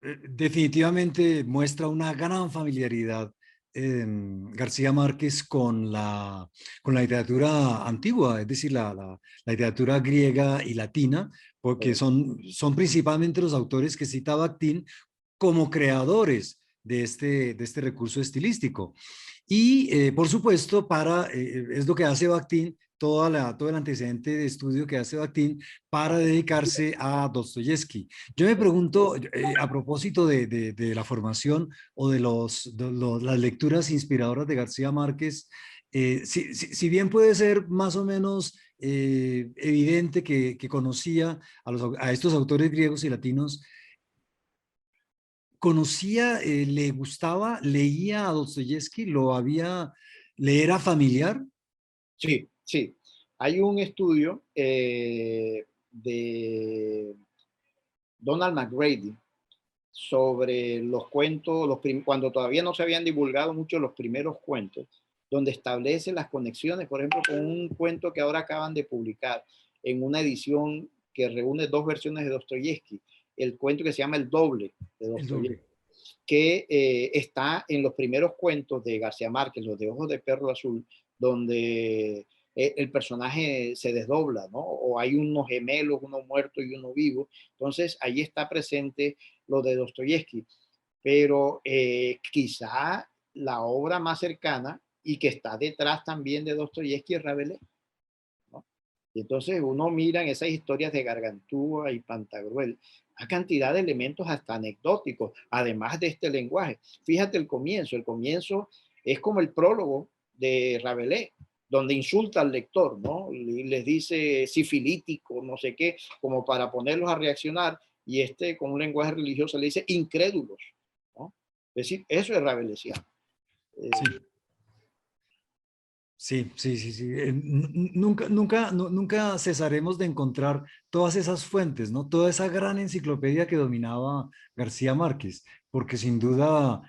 definitivamente muestra una gran familiaridad García Márquez con la literatura antigua, es decir, la literatura griega y latina, porque son principalmente los autores que cita Bakhtin como creadores de este recurso estilístico. Y por supuesto, es lo que hace Bakhtin, todo el antecedente de estudio que hace Bakhtin para dedicarse a Dostoyevsky. Yo me pregunto, a propósito de la formación o de las lecturas inspiradoras de García Márquez, si bien puede ser más o menos evidente que conocía a estos autores griegos y latinos, conocía, le gustaba, leía a Dostoyevsky, le era familiar. Sí, sí. Hay un estudio de Donald McGrady sobre los cuentos, cuando todavía no se habían divulgado mucho los primeros cuentos, donde establece las conexiones, por ejemplo, con un cuento que ahora acaban de publicar en una edición que reúne dos versiones de Dostoyevsky, el cuento que se llama El Doble de Dostoyevsky, que está en los primeros cuentos de García Márquez, Los de Ojos de Perro Azul, donde el personaje se desdobla, ¿no? O hay unos gemelos, uno muerto y uno vivo. Entonces, ahí está presente lo de Dostoyevsky. Pero quizá la obra más cercana y que está detrás también de Dostoyevsky es Rabelais, ¿no? Y entonces uno mira en esas historias de Gargantúa y Pantagruel, una cantidad de elementos hasta anecdóticos, además de este lenguaje. Fíjate el comienzo es como el prólogo de Rabelais, donde insulta al lector, ¿no? Y les dice sifilítico, no sé qué, como para ponerlos a reaccionar, y con un lenguaje religioso le dice incrédulos, ¿no? Es decir, eso es rabelesiano. Sí. Nunca cesaremos de encontrar todas esas fuentes, ¿no? Toda esa gran enciclopedia que dominaba García Márquez, porque sin duda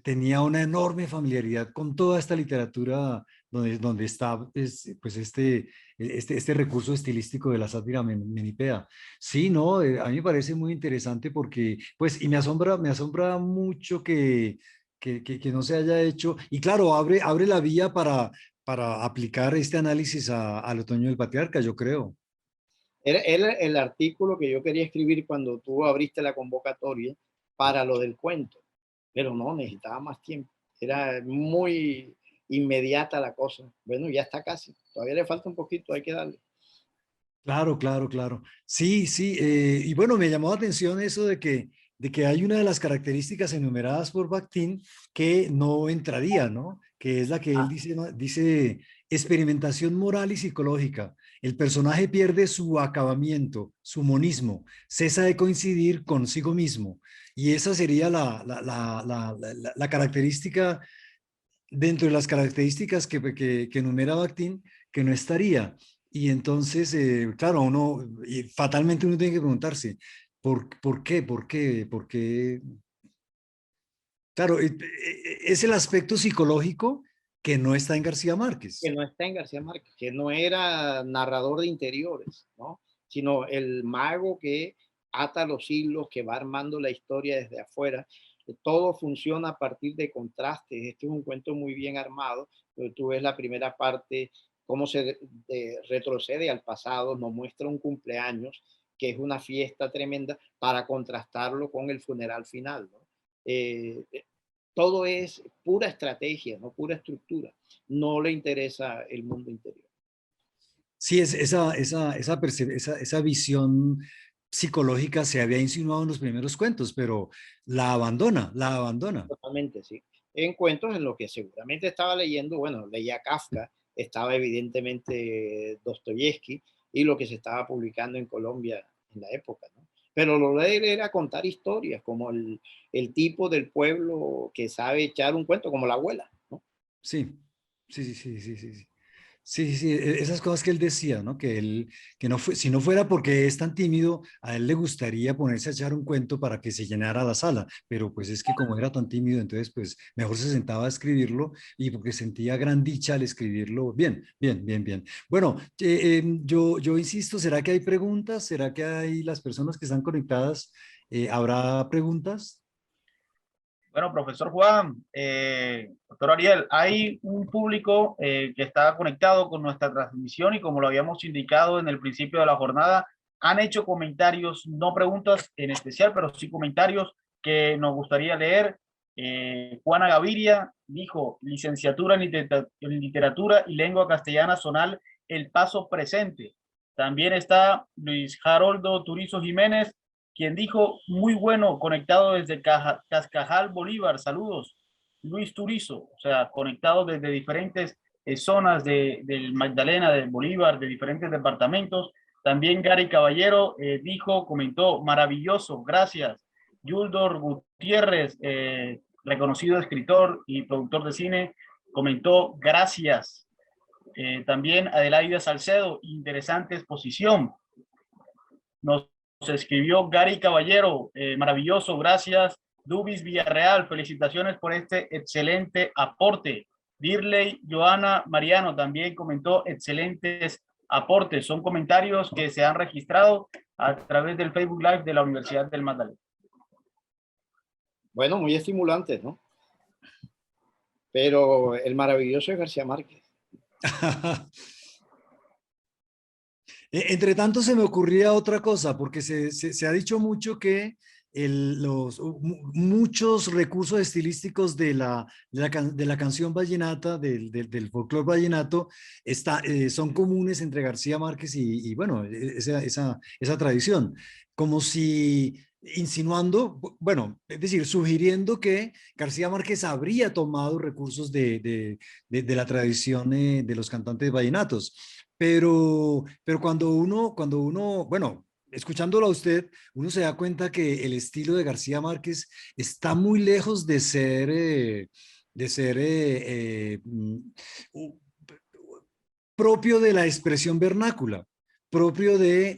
tenía una enorme familiaridad con toda esta literatura donde está pues este recurso estilístico de la sátira menipea. Sí, no, a mí me parece muy interesante porque, pues, y me asombra mucho que no se haya hecho, y claro, abre la vía para aplicar este análisis al otoño del patriarca, yo creo. Era el artículo que yo quería escribir cuando tú abriste la convocatoria para lo del cuento, pero no, necesitaba más tiempo. Era muy inmediata la cosa. Bueno, ya está casi. Todavía le falta un poquito, hay que darle. Claro. Sí, y bueno, me llamó la atención eso de de que hay una de las características enumeradas por Bakhtin que no entraría, ¿no? Que es la que él dice, dice experimentación moral y psicológica. El personaje pierde su acabamiento, su monismo, cesa de coincidir consigo mismo. Y esa sería la característica, dentro de las características que enumera Bakhtin, que no estaría. Y entonces, claro, uno, y fatalmente uno tiene que preguntarse, ¿por qué? ¿Por qué? ¿Por qué? Claro, es el aspecto psicológico que no está en García Márquez. Que no está en García Márquez, que no era narrador de interiores, ¿no? Sino el mago que ata los hilos, que va armando la historia desde afuera. Todo funciona a partir de contrastes. Este es un cuento muy bien armado, pero tú ves la primera parte, cómo se retrocede al pasado, nos muestra un cumpleaños, que es una fiesta tremenda, para contrastarlo con el funeral final, ¿no? Todo es pura estrategia, no pura estructura. No le interesa el mundo interior. Sí, esa visión psicológica se había insinuado en los primeros cuentos, pero la abandona. Totalmente, sí. En cuentos en los que seguramente estaba leyendo, bueno, leía Kafka, estaba evidentemente Dostoyevsky y lo que se estaba publicando en Colombia en la época, ¿no? Pero lo de él era contar historias, como el tipo del pueblo que sabe echar un cuento, como la abuela, ¿no? Sí. Sí, esas cosas que él decía, ¿no? Que él, que no fue, si no fuera porque es tan tímido, a él le gustaría ponerse a echar un cuento para que se llenara la sala, pero pues es que como era tan tímido, entonces pues mejor se sentaba a escribirlo y porque sentía gran dicha al escribirlo. Bien. Bueno, yo insisto, ¿será que hay preguntas? ¿Será que hay las personas que están conectadas? ¿Habrá preguntas? Bueno, profesor Juan, doctor Ariel, hay un público que está conectado con nuestra transmisión y como lo habíamos indicado en el principio de la jornada, han hecho comentarios, no preguntas en especial, pero sí comentarios que nos gustaría leer. Juana Gaviria dijo, licenciatura en literatura y lengua castellana zonal, el paso presente. También está Luis Haroldo Turizo Jiménez, quien dijo, muy bueno, conectado desde Cascajal, Bolívar, saludos. Luis Turizo, o sea, conectado desde diferentes zonas del Magdalena, del Bolívar, de diferentes departamentos. También Gary Caballero dijo, comentó, maravilloso, gracias. Yuldor Gutiérrez, reconocido escritor y productor de cine, comentó, gracias. También Adelaida Salcedo, interesante exposición. Nos escribió Gary Caballero, maravilloso, gracias. Dubis Villarreal, felicitaciones por este excelente aporte. Dirley Joana Mariano también comentó excelentes aportes. Son comentarios que se han registrado a través del Facebook Live de la Universidad del Magdalena. Bueno, muy estimulantes, ¿no? Pero el maravilloso es García Márquez. Entre tanto se me ocurría otra cosa, porque se ha dicho mucho que muchos recursos estilísticos de la canción vallenata, del folclore vallenato, son comunes entre García Márquez y bueno, esa tradición. Como si insinuando, bueno, es decir, sugiriendo que García Márquez habría tomado recursos de la tradición de los cantantes vallenatos. Pero cuando uno, bueno, escuchándolo a usted, uno se da cuenta que el estilo de García Márquez está muy lejos de ser propio de la expresión vernácula, propio de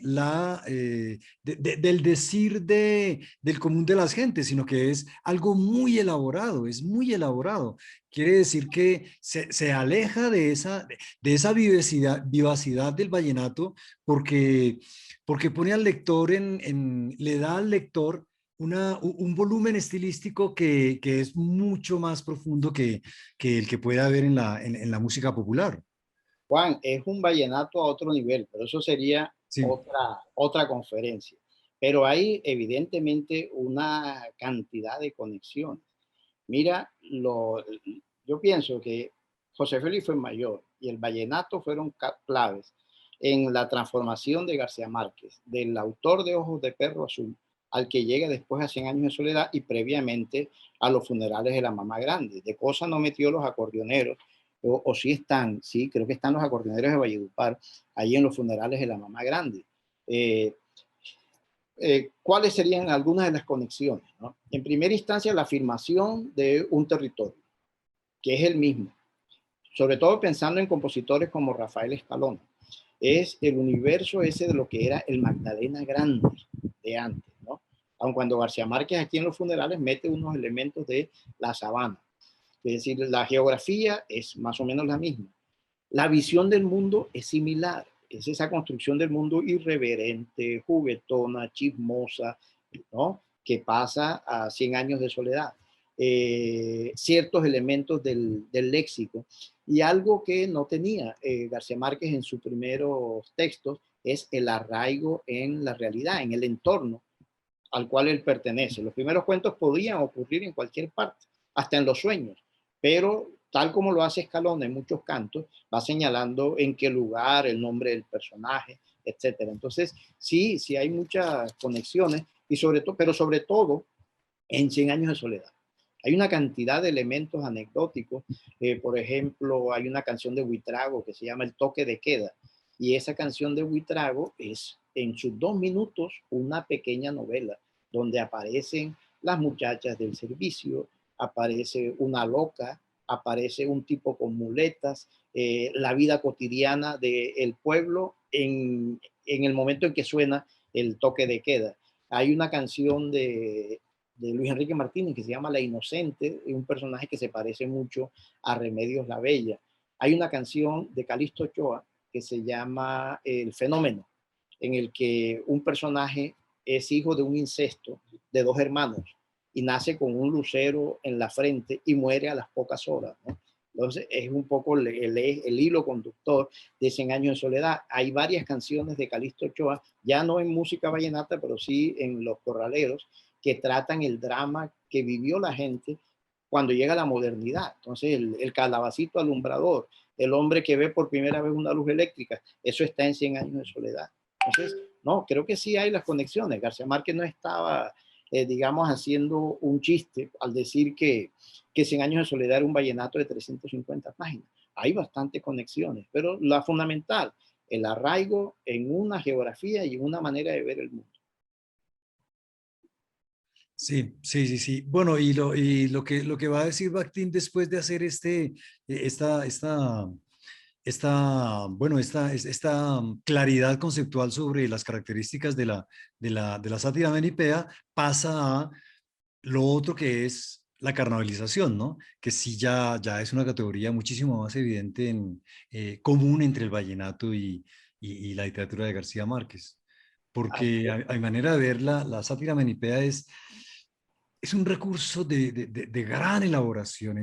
del decir del común de las gentes, sino que es algo muy elaborado, es muy elaborado. Quiere decir que se aleja de esa vivacidad del vallenato porque pone al lector le da al lector un volumen estilístico que es mucho más profundo que el que puede haber en la música popular. Juan, es un vallenato a otro nivel, pero eso sería Sí. otra conferencia. Pero hay evidentemente una cantidad de conexiones. Mira, yo pienso que José Félix fue mayor y el vallenato fueron claves en la transformación de García Márquez, del autor de Ojos de Perro Azul, al que llega después a 100 años de soledad y previamente a los funerales de la mamá grande. De cosa no metió los acordeoneros, o sí están, sí, creo que están los acordeoneros de Valledupar, ahí en los funerales de la mamá grande. ¿Cuáles serían algunas de las conexiones, ¿no? En primera instancia, la afirmación de un territorio, que es el mismo, sobre todo pensando en compositores como Rafael Escalona. Es el universo ese de lo que era el Magdalena Grande de antes, ¿no? Aun cuando García Márquez aquí en los funerales mete unos elementos de la sabana. Es decir, la geografía es más o menos la misma. La visión del mundo es similar. Es esa construcción del mundo irreverente, juguetona, chismosa, ¿no? Que pasa a 100 años de soledad. Ciertos elementos del léxico. Y algo que no tenía García Márquez en sus primeros textos es el arraigo en la realidad, en el entorno al cual él pertenece. Los primeros cuentos podían ocurrir en cualquier parte, hasta en los sueños, pero tal como lo hace Escalona en muchos cantos, va señalando en qué lugar, el nombre del personaje, etcétera. Entonces, sí hay muchas conexiones, y pero sobre todo en 100 años de soledad. Hay una cantidad de elementos anecdóticos. Por ejemplo, hay una canción de Buitrago que se llama El toque de queda, y esa canción de Buitrago es en sus 2 minutos una pequeña novela donde aparecen las muchachas del servicio, aparece una loca, aparece un tipo con muletas, la vida cotidiana del pueblo en el momento en que suena el toque de queda. Hay una canción de Luis Enrique Martínez que se llama La Inocente, un personaje que se parece mucho a Remedios la Bella. Hay una canción de Calixto Ochoa que se llama El Fenómeno, en el que un personaje es hijo de un incesto de 2 hermanos y nace con un lucero en la frente y muere a las pocas horas, ¿no? Entonces es un poco el hilo conductor de 100 años de soledad. Hay varias canciones de Calixto Ochoa, ya no en música vallenata, pero sí en Los Corraleros, que tratan el drama que vivió la gente cuando llega la modernidad. Entonces el calabacito alumbrador, el hombre que ve por primera vez una luz eléctrica, eso está en 100 años de soledad. Entonces, no, creo que sí hay las conexiones. García Márquez no estaba, digamos, haciendo un chiste al decir que 100 años de soledad era un vallenato de 350 páginas. Hay bastantes conexiones, pero la fundamental, el arraigo en una geografía y en una manera de ver el mundo. Sí. Bueno, y lo que va a decir Bakhtin después de hacer esta claridad conceptual sobre las características de la sátira menipea, pasa a lo otro que es la carnavalización, ¿no? Que sí ya es una categoría muchísimo más evidente, común entre el vallenato y la literatura de García Márquez. Porque hay manera de ver la sátira menipea es un recurso de gran elaboración,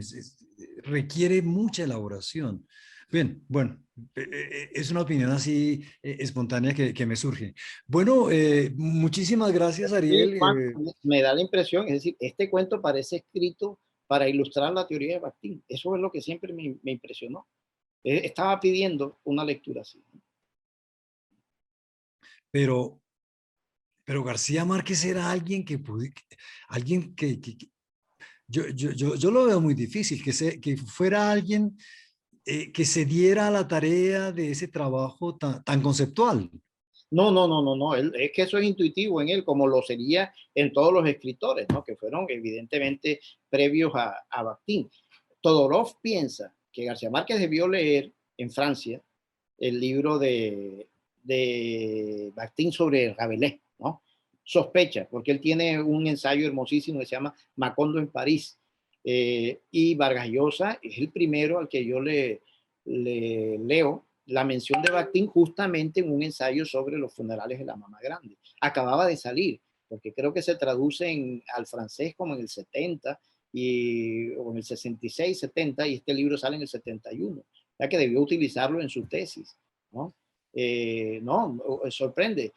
requiere mucha elaboración. Bien, bueno, es una opinión así espontánea que me surge. Bueno, muchísimas gracias, Ariel. Sí, Juan, me da la impresión, es decir, este cuento parece escrito para ilustrar la teoría de Bakhtin. Eso es lo que siempre me impresionó. Estaba pidiendo una lectura así. Pero García Márquez era alguien alguien que yo lo veo muy difícil, que fuera alguien que se diera a la tarea de ese trabajo tan conceptual. No. Es que eso es intuitivo en él, como lo sería en todos los escritores, ¿no? Que fueron evidentemente previos a Bakhtin. Todorov piensa que García Márquez debió leer en Francia el libro de Bakhtin sobre Rabelais, ¿no? Sospecha, porque él tiene un ensayo hermosísimo que se llama Macondo en París, y Vargas Llosa es el primero al que yo le leo la mención de Bakhtin justamente en un ensayo sobre los funerales de la mamá grande. Acababa de salir, porque creo que se traduce al francés como en el 70, o en el 66, 70, y este libro sale en el 71, ya que debió utilizarlo en su tesis, ¿no? Sorprende.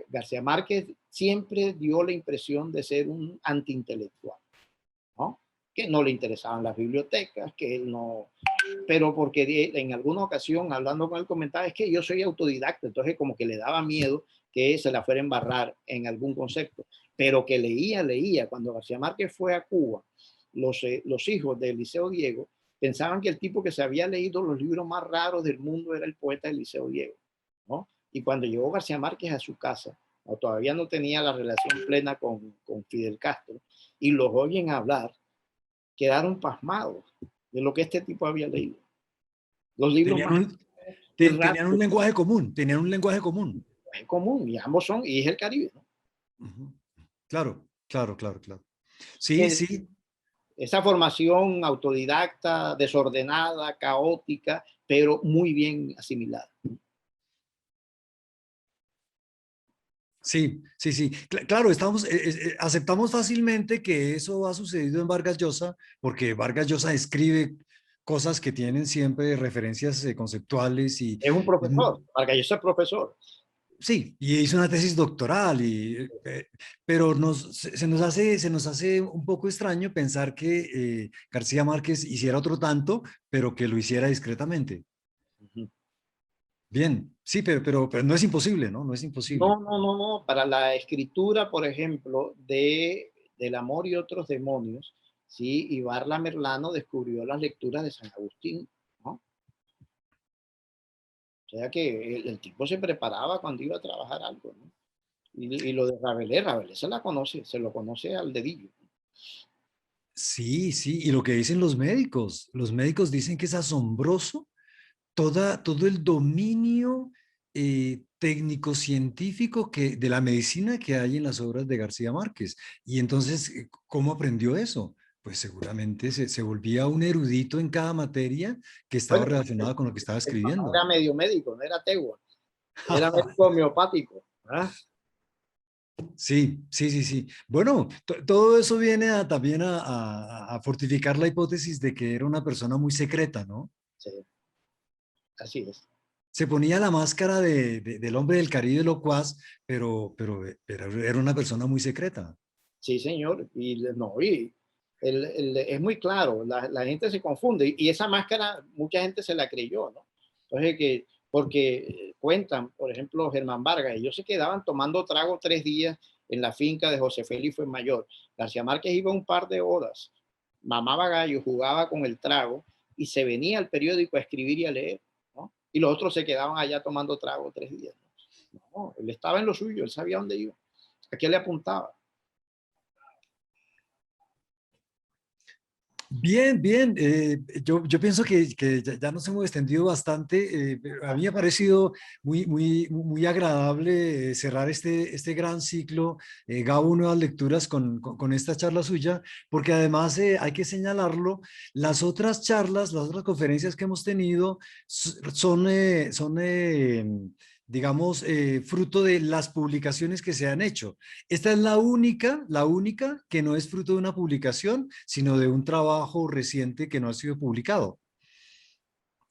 García Márquez siempre dio la impresión de ser un antiintelectual, ¿no? Que no le interesaban las bibliotecas, que él no pero porque en alguna ocasión, hablando con él, comentaba, es que yo soy autodidacta, entonces como que le daba miedo que se la fuera a embarrar en algún concepto, pero que leía. Cuando García Márquez fue a Cuba, los hijos del Liceo Diego pensaban que el tipo que se había leído los libros más raros del mundo era el poeta del Liceo Diego, ¿no? Y cuando llegó García Márquez a su casa, todavía no tenía la relación plena con Fidel Castro, y los oyen hablar, quedaron pasmados de lo que este tipo había leído. Los libros tenían un lenguaje común, común, y ambos son, y es el Caribe, ¿no? Claro. Sí, sí. Esa formación autodidacta, desordenada, caótica, pero muy bien asimilada. Sí. Claro, aceptamos fácilmente que eso ha sucedido en Vargas Llosa, porque Vargas Llosa escribe cosas que tienen siempre referencias conceptuales y... Es un profesor, Vargas Llosa es profesor. Sí, y hizo una tesis doctoral, pero se nos hace un poco extraño pensar que García Márquez hiciera otro tanto, pero que lo hiciera discretamente. Bien, sí, pero no es imposible, ¿no? No es imposible. No. Para la escritura, por ejemplo, del amor y otros demonios, sí, Ibarra Merlano descubrió las lecturas de San Agustín, ¿no? O sea que el tipo se preparaba cuando iba a trabajar algo, ¿no? Y lo de Rabelais se lo conoce al dedillo. Sí, y lo que dicen los médicos dicen que es asombroso todo el dominio técnico-científico de la medicina que hay en las obras de García Márquez. Y entonces, ¿cómo aprendió eso? Pues seguramente se volvía un erudito en cada materia que estaba relacionada con lo que estaba escribiendo. Era medio médico, no era tegua, era médico homeopático. ¿Ah? Sí. Bueno, todo eso viene también a fortificar la hipótesis de que era una persona muy secreta, ¿no? Sí, así es. Se ponía la máscara del hombre del Caribe locuaz, pero era una persona muy secreta. Sí, señor. Es muy claro, la gente se confunde y esa máscara mucha gente se la creyó, ¿no? Entonces, porque cuentan, por ejemplo, Germán Vargas, ellos se quedaban tomando trago 3 días en la finca de José Félix Mayor. García Márquez iba un par de horas, mamaba gallo, jugaba con el trago y se venía al periódico a escribir y a leer, ¿no? Y los otros se quedaban allá tomando trago 3 días. No, él estaba en lo suyo, él sabía dónde iba, a qué le apuntaba. Bien. Yo pienso que ya nos hemos extendido bastante. A mí me ha parecido muy agradable cerrar este gran ciclo, Gabo Nuevas Lecturas, con esta charla suya, porque además hay que señalarlo, las otras charlas, las otras conferencias que hemos tenido son digamos, fruto de las publicaciones que se han hecho. Esta es la única que no es fruto de una publicación, sino de un trabajo reciente que no ha sido publicado.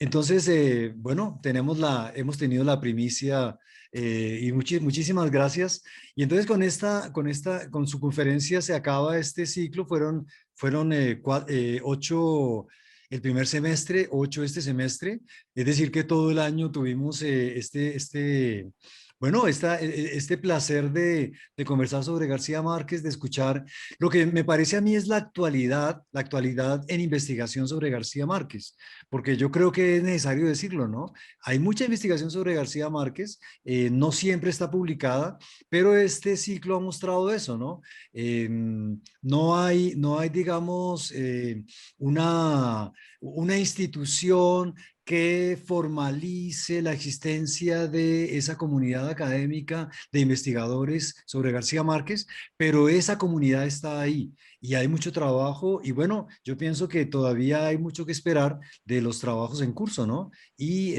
Entonces, bueno, hemos tenido la primicia y muchísimas gracias. Y entonces con su conferencia se acaba este ciclo. Fueron 8 el primer semestre, 8 este semestre, es decir que todo el año tuvimos este placer de conversar sobre García Márquez, de escuchar lo que me parece a mí es la actualidad en investigación sobre García Márquez, porque yo creo que es necesario decirlo, ¿no? Hay mucha investigación sobre García Márquez, no siempre está publicada, pero este ciclo ha mostrado eso, ¿no? No hay, digamos, una institución que formalice la existencia de esa comunidad académica de investigadores sobre García Márquez, pero esa comunidad está ahí y hay mucho trabajo y bueno, yo pienso que todavía hay mucho que esperar de los trabajos en curso, ¿no? Y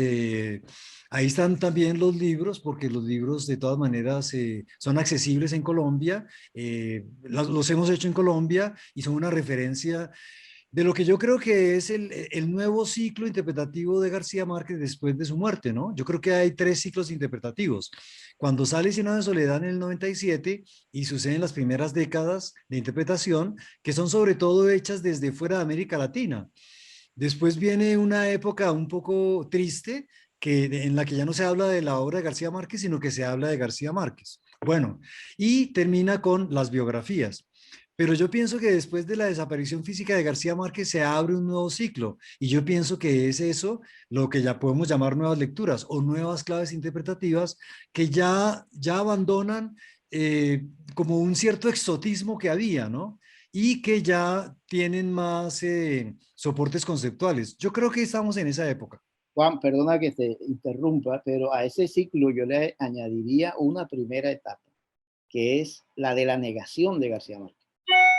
ahí están también los libros, porque los libros de todas maneras son accesibles en Colombia, los hemos hecho en Colombia y son una referencia de lo que yo creo que es el nuevo ciclo interpretativo de García Márquez después de su muerte, ¿no? Yo creo que hay 3 ciclos interpretativos. Cuando sale Cien años de soledad en el 97 y suceden las primeras décadas de interpretación, que son sobre todo hechas desde fuera de América Latina. Después viene una época un poco triste en la que ya no se habla de la obra de García Márquez, sino que se habla de García Márquez. Bueno, y termina con las biografías. Pero yo pienso que después de la desaparición física de García Márquez se abre un nuevo ciclo y yo pienso que es eso lo que ya podemos llamar nuevas lecturas o nuevas claves interpretativas que ya abandonan como un cierto exotismo que había, ¿no? Y que ya tienen más soportes conceptuales. Yo creo que estamos en esa época. Juan, perdona que te interrumpa, pero a ese ciclo yo le añadiría una primera etapa, que es la de la negación de García Márquez,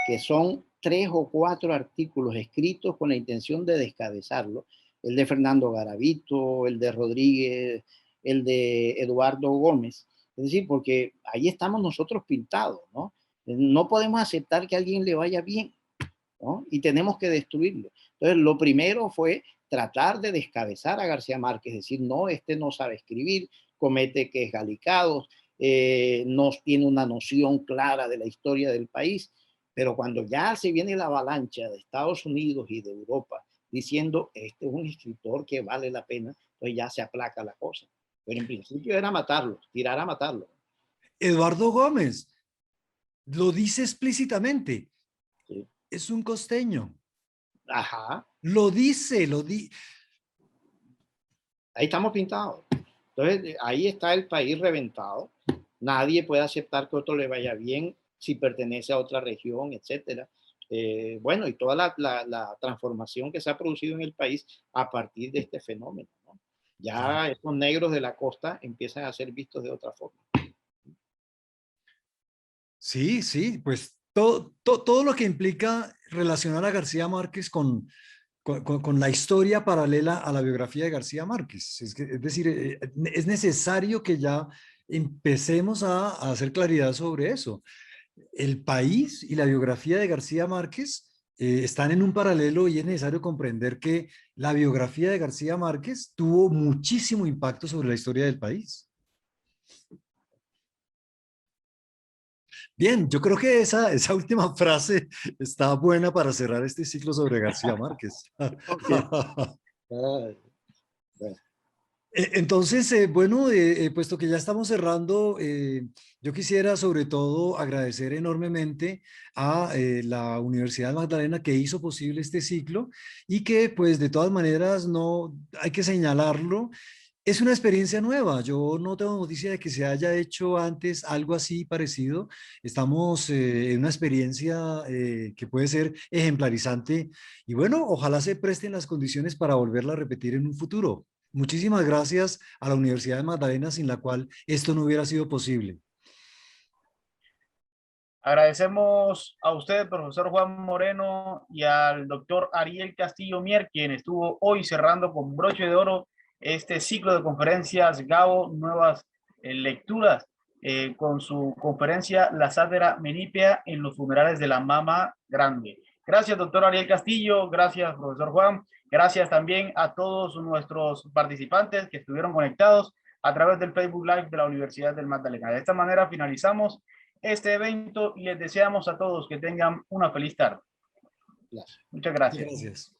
que son 3 o 4 artículos escritos con la intención de descabezarlo, el de Fernando Garavito, el de Rodríguez, el de Eduardo Gómez, es decir, porque ahí estamos nosotros pintados, ¿no? No podemos aceptar que a alguien le vaya bien, ¿no? Y tenemos que destruirlo. Entonces, lo primero fue tratar de descabezar a García Márquez, decir, no, este no sabe escribir, comete que es galicados, no tiene una noción clara de la historia del país, pero cuando ya se viene la avalancha de Estados Unidos y de Europa diciendo, este es un escritor que vale la pena, pues ya se aplaca la cosa. Pero en principio era matarlo, tirar a matarlo. Eduardo Gómez lo dice explícitamente. Sí. Es un costeño. Ajá. Lo dice, Ahí estamos pintados. Entonces, ahí está el país reventado. Nadie puede aceptar que otro le vaya bien si pertenece a otra región, etcétera. Bueno, y toda la transformación que se ha producido en el país a partir de este fenómeno, ¿no? Ya estos negros de la costa empiezan a ser vistos de otra forma. Sí, sí, pues todo lo que implica relacionar a García Márquez con la historia paralela a la biografía de García Márquez. Es decir, es necesario que ya empecemos a hacer claridad sobre eso. El país y la biografía de García Márquez están en un paralelo y es necesario comprender que la biografía de García Márquez tuvo muchísimo impacto sobre la historia del país. Bien, yo creo que esa última frase está buena para cerrar este ciclo sobre García Márquez. Entonces, bueno, puesto que ya estamos cerrando, yo quisiera sobre todo agradecer enormemente a la Universidad Magdalena que hizo posible este ciclo y que pues de todas maneras no hay que señalarlo. Es una experiencia nueva. Yo no tengo noticia de que se haya hecho antes algo así parecido. Estamos en una experiencia que puede ser ejemplarizante y bueno, ojalá se presten las condiciones para volverla a repetir en un futuro. Muchísimas gracias a la Universidad de Magdalena, sin la cual esto no hubiera sido posible. Agradecemos a usted, profesor Juan Moreno, y al doctor Ariel Castillo Mier, quien estuvo hoy cerrando con broche de oro este ciclo de conferencias Gabo, nuevas lecturas, con su conferencia La sátira menipea en los funerales de la Mama Grande. Gracias, doctor Ariel Castillo, gracias, profesor Juan, gracias también a todos nuestros participantes que estuvieron conectados a través del Facebook Live de la Universidad del Magdalena. De esta manera finalizamos este evento y les deseamos a todos que tengan una feliz tarde. Muchas gracias. Gracias.